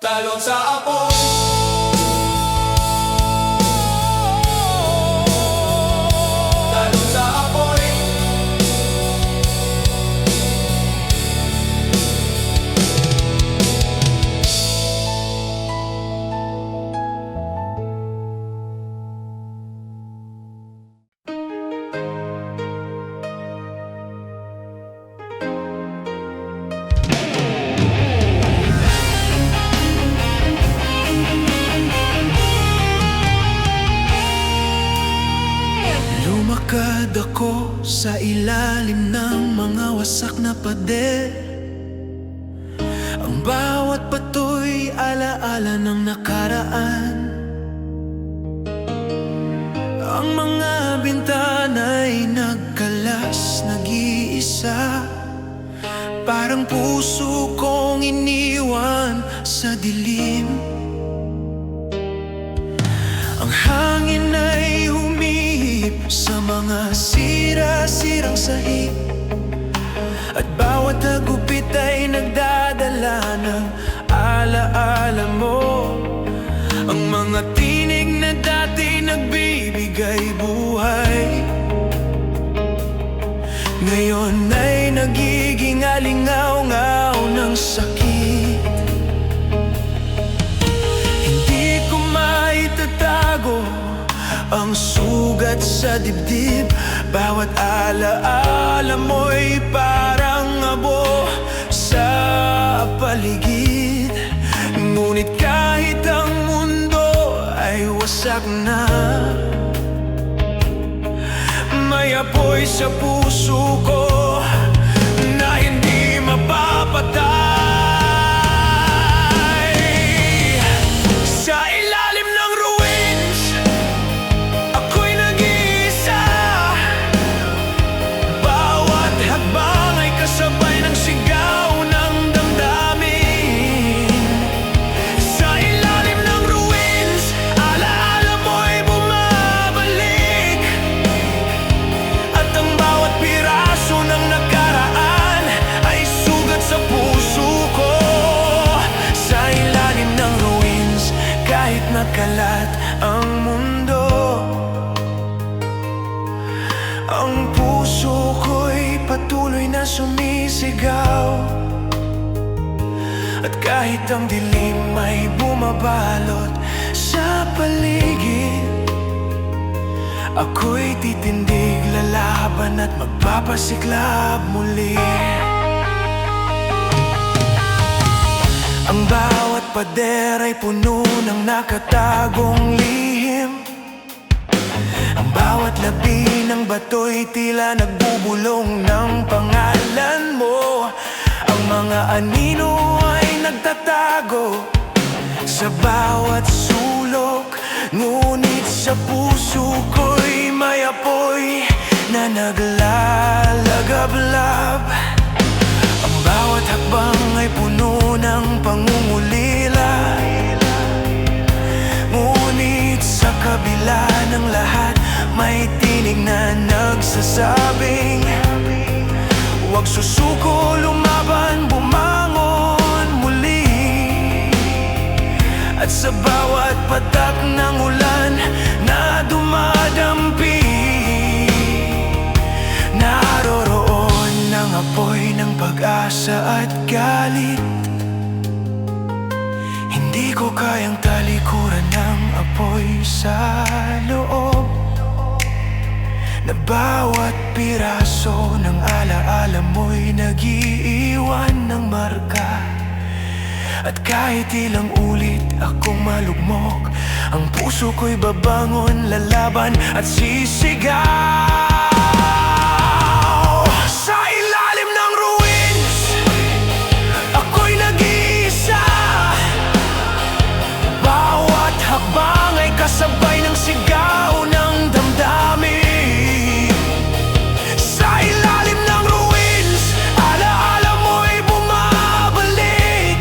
Talon sa apoy, talon sa apoy. Lumakad ako sa ilalim ng mga wasak na pader. Ang bawat pato'y alaala ng nakaraan. Ang mga bintana'y nagkalas, nag-iisa, parang puso kong iniwan sa dilim. Ang hangin ay humihip sa mga sira-sirang sahig, at bawat hagupit ay nagdadala ng alaala mo. Ang mga tinig na dati nagbibigay buhay, ngayon ay nagiging alingaw-ngaw ng sakit. Hindi ko maitatago ang sugat sa dibdib. Bawat alaala mo'y parang abo sa paligid. Ngunit kahit ang mundo ay wasak na, may apoy sa puso ko na hindi mapapatay. Sa ilalim ng ruins, ako'y nag-iisa. Bawat hakbang ay kasabay ng sigaw ng damdamin. Sa ilalim ng ruins, alaala mo'y bumabalik, at ang bawat piraso ng nakaraan ay sugat sa puso ko. Sa ilalim ng ruins, kahit nakalat ang mundo, ang puso ko'y patuloy na sumisigaw. At kahit ang dilim ay bumabalot sa paligid, ako'y titindig, lalaban at magpapasiklab muli. Ang bawat pader ay puno ng nakatagong lihim. Ang bawat labi ng bato'y tila nagbubulong ng pangalan mo. Ang mga anino ay nagtatago sa bawat sulok, ngunit sa puso ko'y may apoy na naglalagablab. Ang bawat hakbang ay puno ng pangungulila, ngunit sa tinig na nagsasabing huwag susuko, lumaban, bumangon muli. At sa bawat patak ng ulan na dumadampi, naroroon ang apoy ng pag-asa at galit. Hindi ko kayang talikuran ng apoy sa loob, na bawat piraso ng alaala mo'y nag-iiwan ng marka. At kahit ilang ulit akong malugmok, ang puso ko'y babangon, lalaban at sisigaw. Sa ilalim ng ruins, ako'y nag-iisa. Bawat hakbang ay kasabay ng sigaw ng damdamin. Sa ilalim ng ruins, alaala mo'y bumabalik.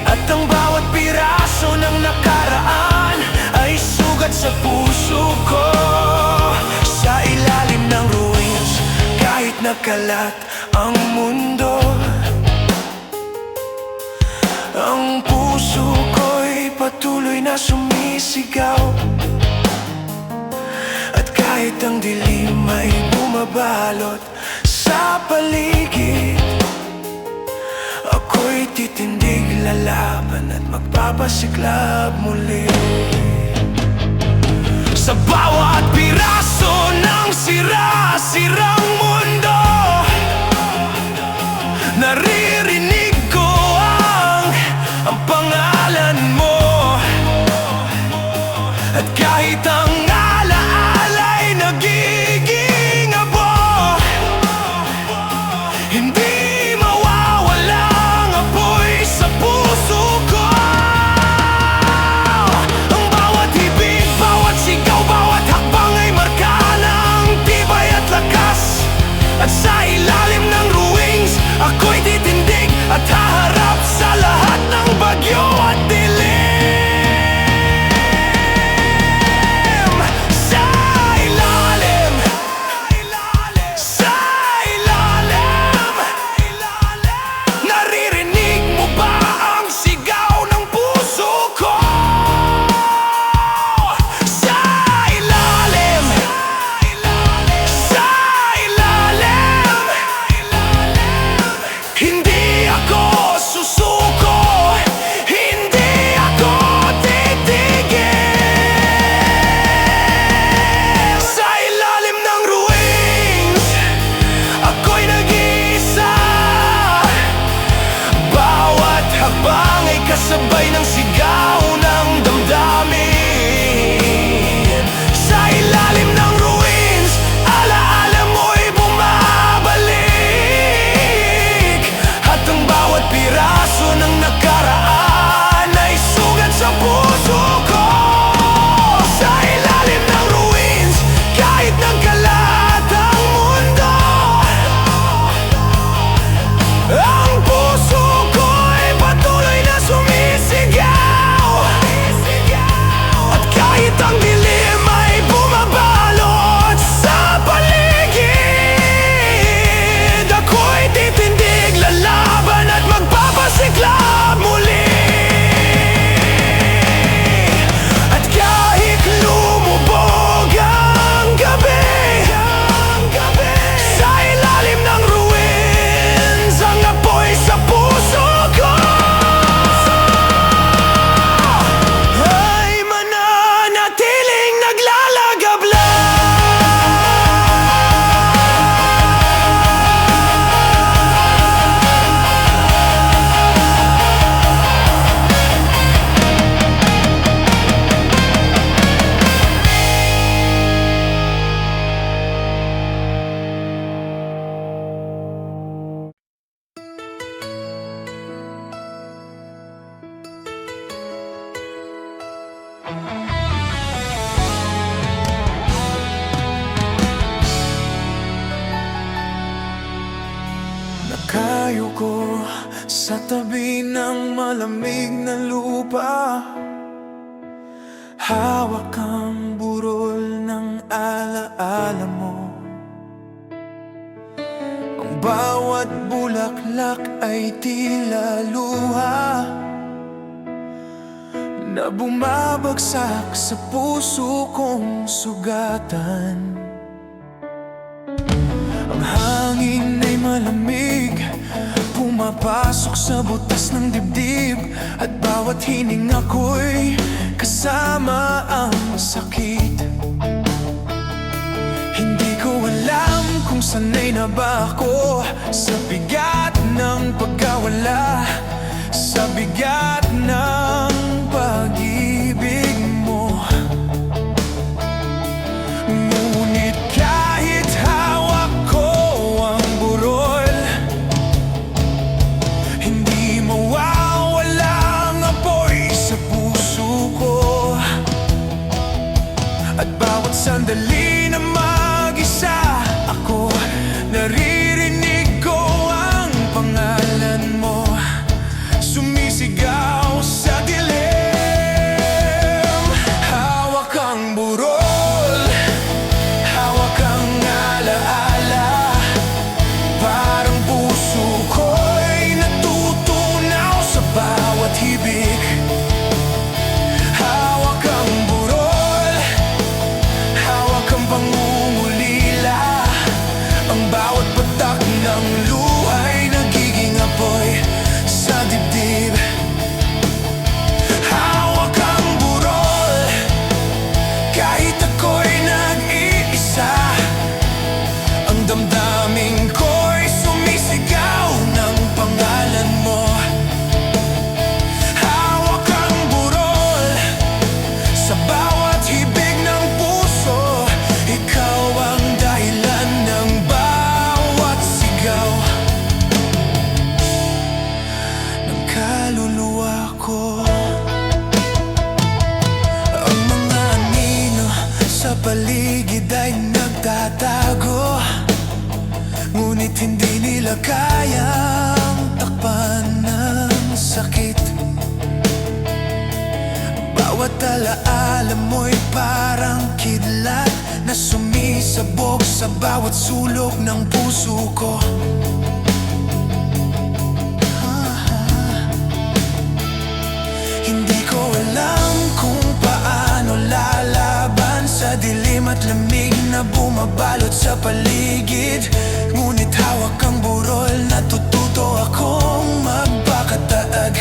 At ang bawat piraso ng nakaraan ay sugat sa puso ko. Sa ilalim ng ruins, kahit nakalat ang mundo, ang puso ko'y patuloy na sumisigaw. At kahit ang dilim ay bumabalot sa paligid, ako'y titindig, lalaban at magpapasiklab muli. Sa bawat piraso ng sira-sirang mundo, naririnig ko ang pangalan mo. At kahit ang alaala'y nagiging abo, hindi mawawala ang apoy sa puso ko. Ang bawat hibig, bawat sigaw, bawat hakbang ay marka ng tibay at lakas. At sa ilalim ng ruins, ako'y titindig at haharap sa lahat ng bagyo at dilim. Sa ilalim, sa ilalim, naririnig mo ba ang sigaw ng puso ko? Sa ilalim, sa ilalim, hindi ako susuko, hindi ako titigil. Sa ilalim ng ruins, ako'y nag-iisa. Bawat hakbang ay kasabay ng sigaw ng damdamin. Sa ilalim ng ruins, alaala mo'y bumabalik. At ang bawat piraso ng nakaraan ay sugat sa puso ko. Sa ilalim ng ruins, kahit nagkalat ang mundo, ang puso ko'y patuloy na sumisigaw. At kahit ang dilim ay bumabalot sa paligid, ako'y titindig, lalaban at magpapasiklab muli. At kahit lumubog ang gabi, sa ilalim ng ruins, ang apoy sa puso ko ay mananatiling naglalagabla. Nakayuko sa tabi ng malamig na lupa, Hawak ang burol ng alaala mo. Ang bawat bulaklak ay tila luha na bumabagsak sa puso kong sugatan. Ang hangin ay malamig, pumapasok sa butas ng dibdib, at bawat hininga ko'y kasama ang sakit. Hindi ko alam kung sanay na ba ako sa bigat ng pagkawala, sa bigat ng pag-ibig mo. Ngunit kahit hawak ko ang burol, hindi mawawala ang apoy sa puso ko. At bawat sandali na mag-isa ako, naririnig ko ang pangalan mo, sumisigaw sa dilim. Hawak ang burol, hawak ang alaala, parang puso ko'y natutunaw sa bawat hibig. Hawak ang burol, hawak ang pangungulila, ang bawat patak ng luha'y nagiging apoy sa dibdib. Hawak ang burol, kahit ako'y nag-iisa, ang damdamin ko'y sumisigaw ng pangalan mo. Hawak ang burol, sa bawat hibig ng puso, ikaw ang dahilan ng bawat sigaw ng kaluluwa ko. Ang mga anino sa paligid ay nagtatago, ngunit hindi nila kayang takpan ng sakit. Bawat alaala mo'y parang kidlat na sumisabog sa bawat sulok ng puso ko. Hindi ko alam kung paano lalaban sa dilim at lamig na bumabalot sa paligid. Ngunit hawak ang burol, natututo akong magpakataag.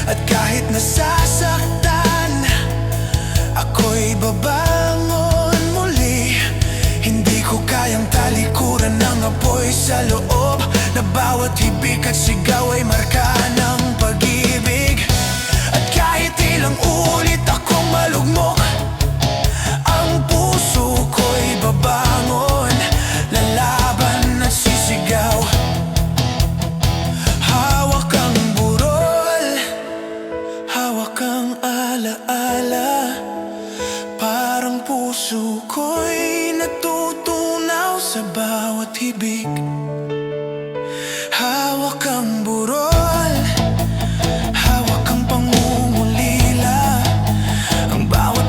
At kahit nasasaktan, ako'y babangon muli. Hindi ko kayang talikuran ng apoy sa loob, na bawat hibig at sigaw ay marka ng pag-ibig. At kahit ilang ulit akong malugmok, ang puso ko'y babangon, lalaban at sisigaw. Hawak ang burol, hawak ang alaala, parang puso ko'y natutunaw sa bawat hibig. Hawak ang burol, hawak ang pangungulila, ang bawat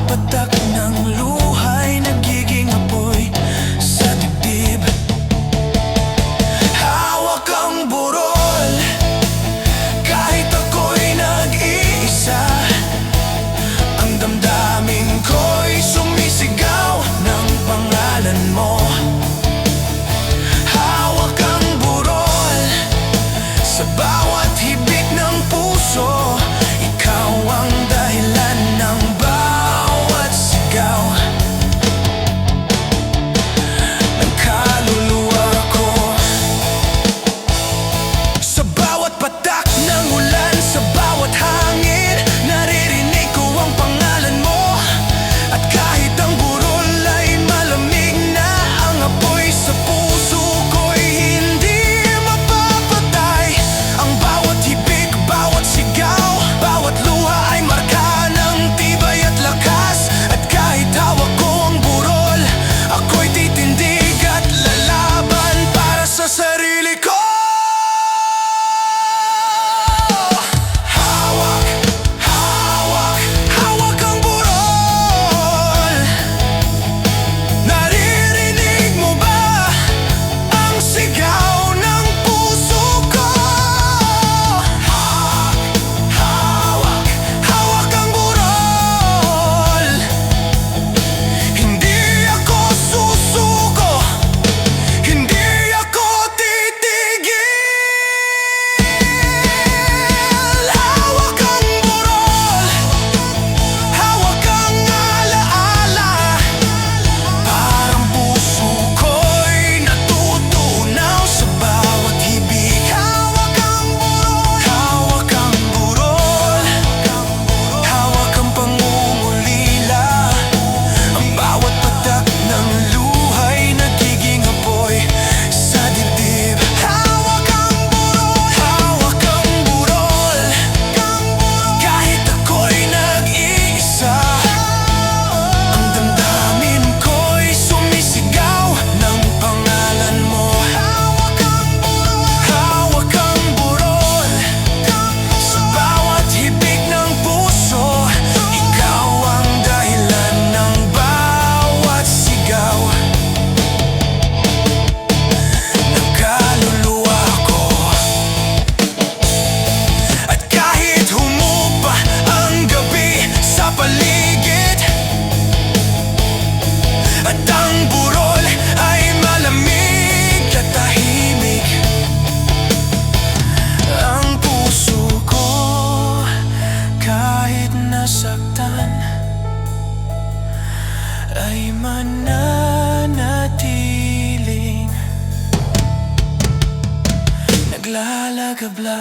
naglalagabla.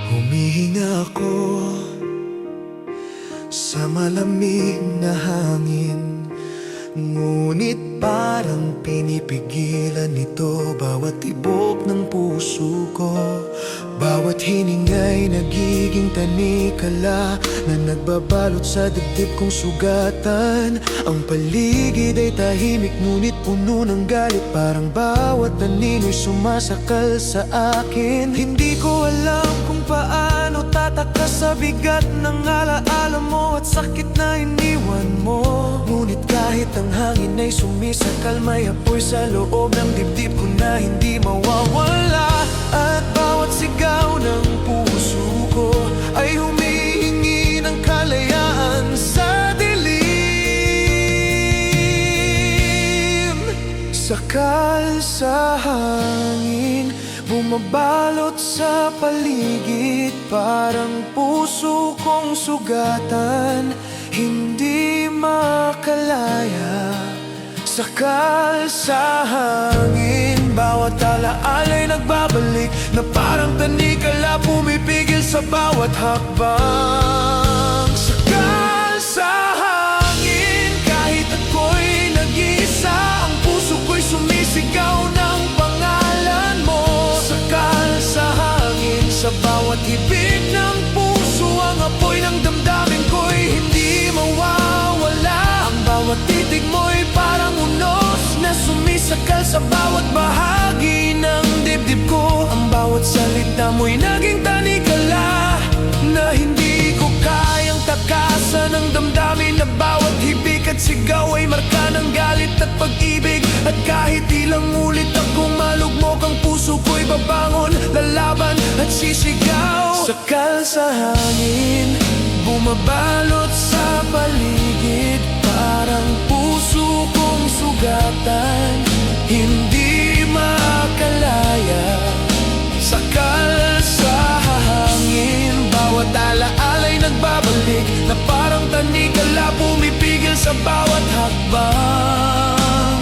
Humihinga ako sa malamig na hangin, ngunit parang pinipigilan nito bawat tibok ng puso ko. Bawat hininga'y nagiging tanikala na nagbabalot sa dibdib kong sugatan. Ang paligid ay tahimik ngunit puno ng galit, parang bawat anino'y sumasakal sa akin. Hindi ko alam kung paano tatakas sa bigat ng alaala mo at sakit na iniwan mo. Ngunit kahit ang hangin ay sumisakal, may apoy sa loob ng dibdib ko na hindi mawawala. At bawat sigaw ng puso ko ay humihingi ng kalayaan sa dilim. Sakal sa hangin, bumabalot sa paligid, parang puso kong sugatan, hindi makalaya. Sakal sa hangin, bawat alaala'y nagbabalik, na parang tanikala pumipigil sa bawat hakbang. Sakal sa hangin, kahit ako'y nag-iisa, ang puso ko'y sumisigaw ng pangalan mo. Sakal sa hangin, sa bawat hibig ng puso, ang apoy ng damdamin ko'y hindi mawawala. Ang bawat titig mo'y parang unos na sumisakal sa bawat bahagi ng dibdib ko. Ang bawat salita mo'y naging tanikala na hindi ko kayang takasan. Ang damdamin na bawat hibig at sigaw ay marka ng galit at pag-ibig. At kahit ilang ulit akong malugmok, ang puso ko'y babangon, lalaban at sisigaw. Sakal sa hangin, bumabalot sa paligid, parang puso kong sugatan, hindi makalaya. Sakal sa hangin, bawat alaala'y nagbabalik, na parang tanikala pumipigil sa bawat hakbang.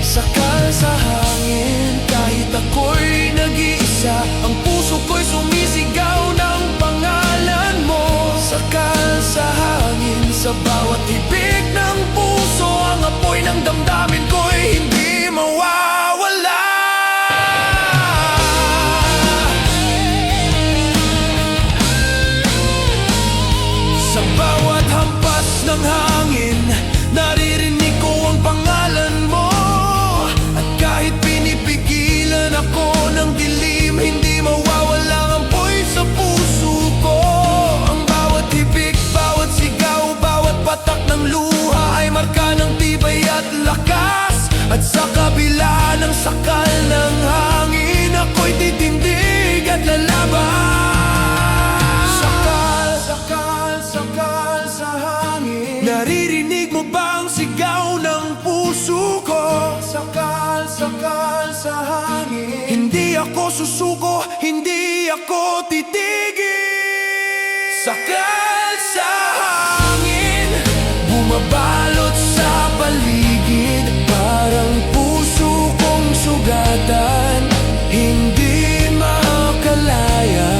Sakal sa hangin, kahit ako'y nag-iisa, ang puso ko'y sumisigaw ng pangalan mo. Sakal sa hangin, sa bawat hibig ng puso, ang apoy ng damdamin ko'y hindi mawawala. Sa bawat hampas ng hangin, naririnig ko ang pangalan mo. At kahit pinipigilan ako ng dilim, hindi mawawala ang apoy sa puso ko. Ang bawat hibig, bawat sigaw, bawat patak ng luha ay marka ng tibay at lakas. At sa kabila ng sakal ng hangin, ako'y titindig at lalaban. Sakal, sakal, sakal sa hangin, naririnig mo bang sigaw ng puso ko? Sakal, sakal sa hangin, hindi ako susuko, hindi ako titigil. Sakal sa hangin, bumabalot sa paligid, parang puso kong sugatan, hindi makalaya.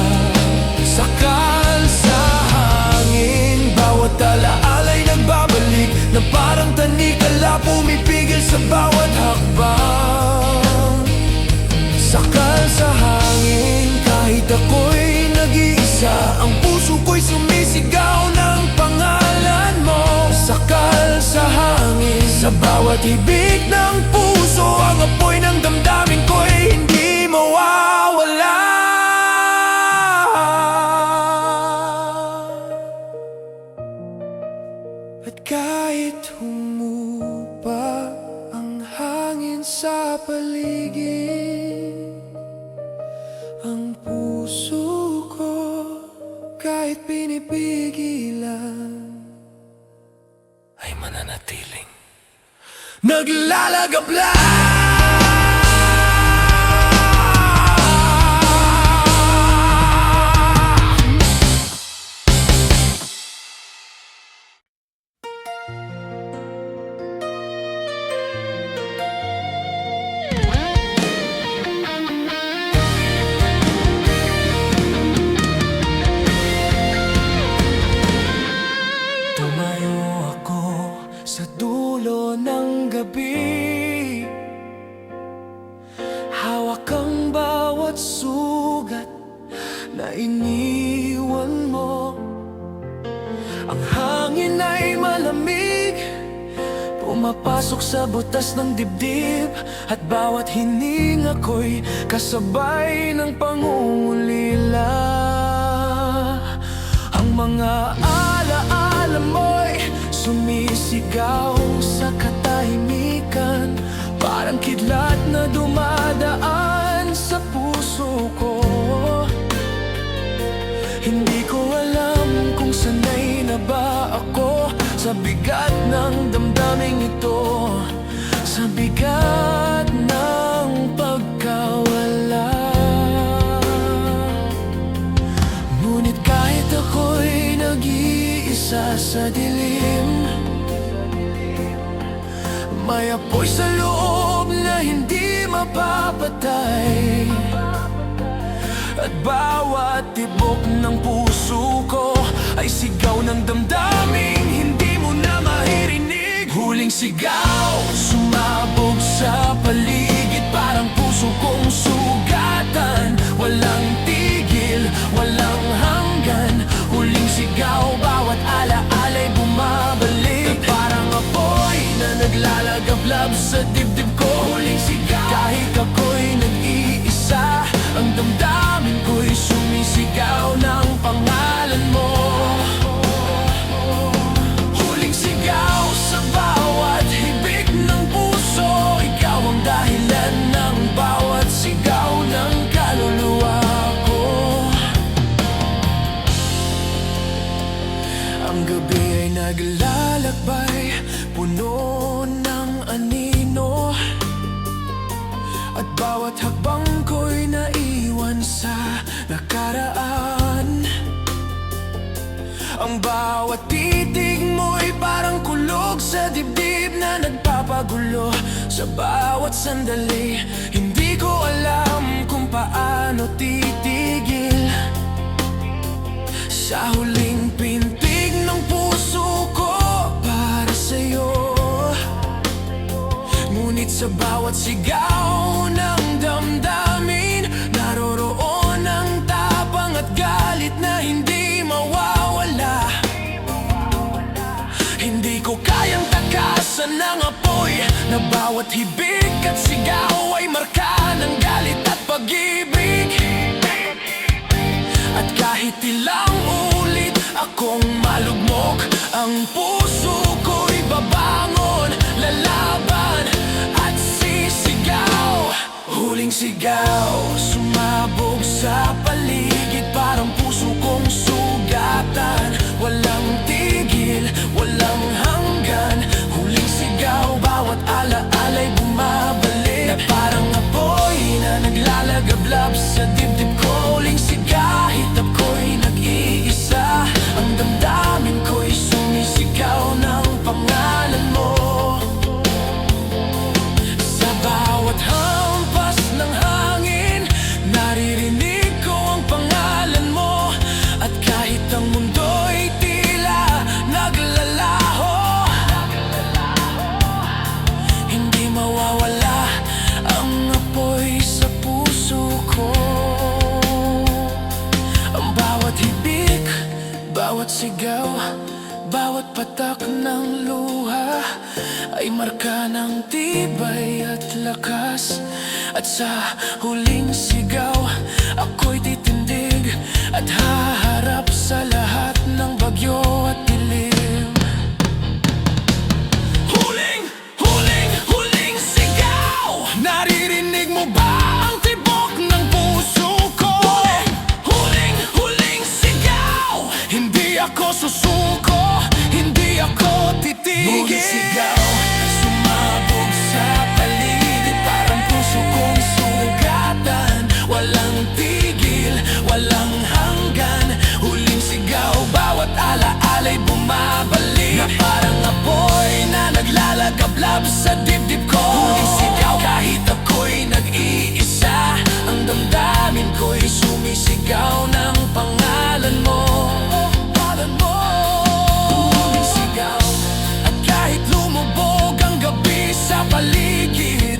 Sakal sa hangin, bawat alaala'y nagbabalik, na parang tanikala pumipigil sa bawat hakbang. Sakal sa hangin, kahit ako'y nag-iisa, ang puso ko'y sumisigaw ng pangalan mo. Sakal sa hangin, sa bawat hibig ng puso, ang apoy ng damdamin ko'y hindi mawawala. At kahit humupa ang hangin sa paligid, ang puso ko kahit pinipigil mananatiling naglalagabla. Tumayo ako sa dulo ng gabi, hawak ang bawat sugat na iniwan mo. Ang hangin ay malamig, pumapasok sa butas ng dibdib, at bawat hininga ko'y kasabay ng pangungulila. Ang mga alaala mo'y sumisigaw sa katahimikan, parang kidlat na dumadaan sa puso ko. Hindi ko alam kung sanay na ba ako sa bigat ng damdaming ito, sa bigat ng pagkawala. Ngunit kahit ako'y nag-iisa sa dilim, may apoy sa loob na hindi mapapatay, at bawat tibok ng puso ko ay sigaw ng damdaming hindi mo na maririnig. Huling sigaw, sumabog sa paligid, parang puso kong sugatan. Walang tigil, walang hanggan. Huling sigaw, bawat alaala'y bumabalik, parang apoy na naglalagablab sa dibdib ko. Huling sigaw, kahit ako'y nag-iisa, ang damdamin ko'y sumisigaw ng pangalan mo. Huling sigaw sa bawat hibik ng puso, ikaw ang dahilan ng bawat sigaw ng kaluluwa ko. Ang gabi ay naglalakbay, puno ng anino, at bawat hakbang ko'y naiwan sa nakaraan. Ang bawat titig mo'y parang kulog sa dibdib na nagpapagulo sa bawat sandali. Hindi ko alam kung paano titigil sa huling pintig ng puso ko para sa'yo. Ngunit sa bawat sigaw ng damdamin, naroroon ang tapang at galit na hindi mawawala. Hindi ko kayang takasan ng apoy na bawat hibig at sigaw ay marka ng galit at pag-ibig. At kahit ilang ulit akong malugmok, ang puso ko'y babangon, lalaban at sisigaw. Huling sigaw, sumabog sa paligid, parang puso kong sugatan. Walang tigil, walang hanggan. Huling sigaw, bawat alaala'y bumabalik, na parang apoy na naglalagablab sa dibdib ko. Huling sigaw, kahit ako'y nag-iisa, ang damdamin ko'y sumisigaw ng pangalan mo. Sa bawat hampas ng hangin, naririnig ko ang pangalan mo. At kahit ang mundo'y tila naglalaho, hindi mawawala ang apoy sa puso ko. Ang bawat hibik, bawat sigaw, bawat patak ng luha ay marka ng tibay at lakas. At sa huling sigaw, ako'y titindig at haharap sa lahat ng bagyo at dilim. Huling sigaw! Naririnig mo ba ang tibok ng puso ko? Huling sigaw! Hindi ako susuko, hindi ako titigil. Huling sigaw, sumabog sa paligid, parang puso kong sugatan. Walang tigil, walang hanggan. Huling sigaw, bawat alaala'y bumabalik, na parang apoy na naglalagablab sa dibdib ko. Huling sigaw, kahit ako'y nag-iisa, ang damdamin ko'y sumisigaw ng pangalan mo. Huling sigaw, at kahit lumubog ang gabi sa paligid,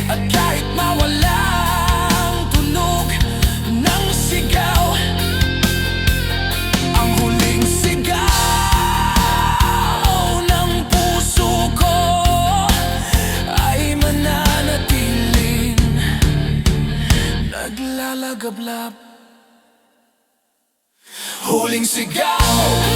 at kahit mawala ang tunog ng sigaw, ang huling sigaw ng puso ko ay mananatiling naglalagablab. Huling sigaw.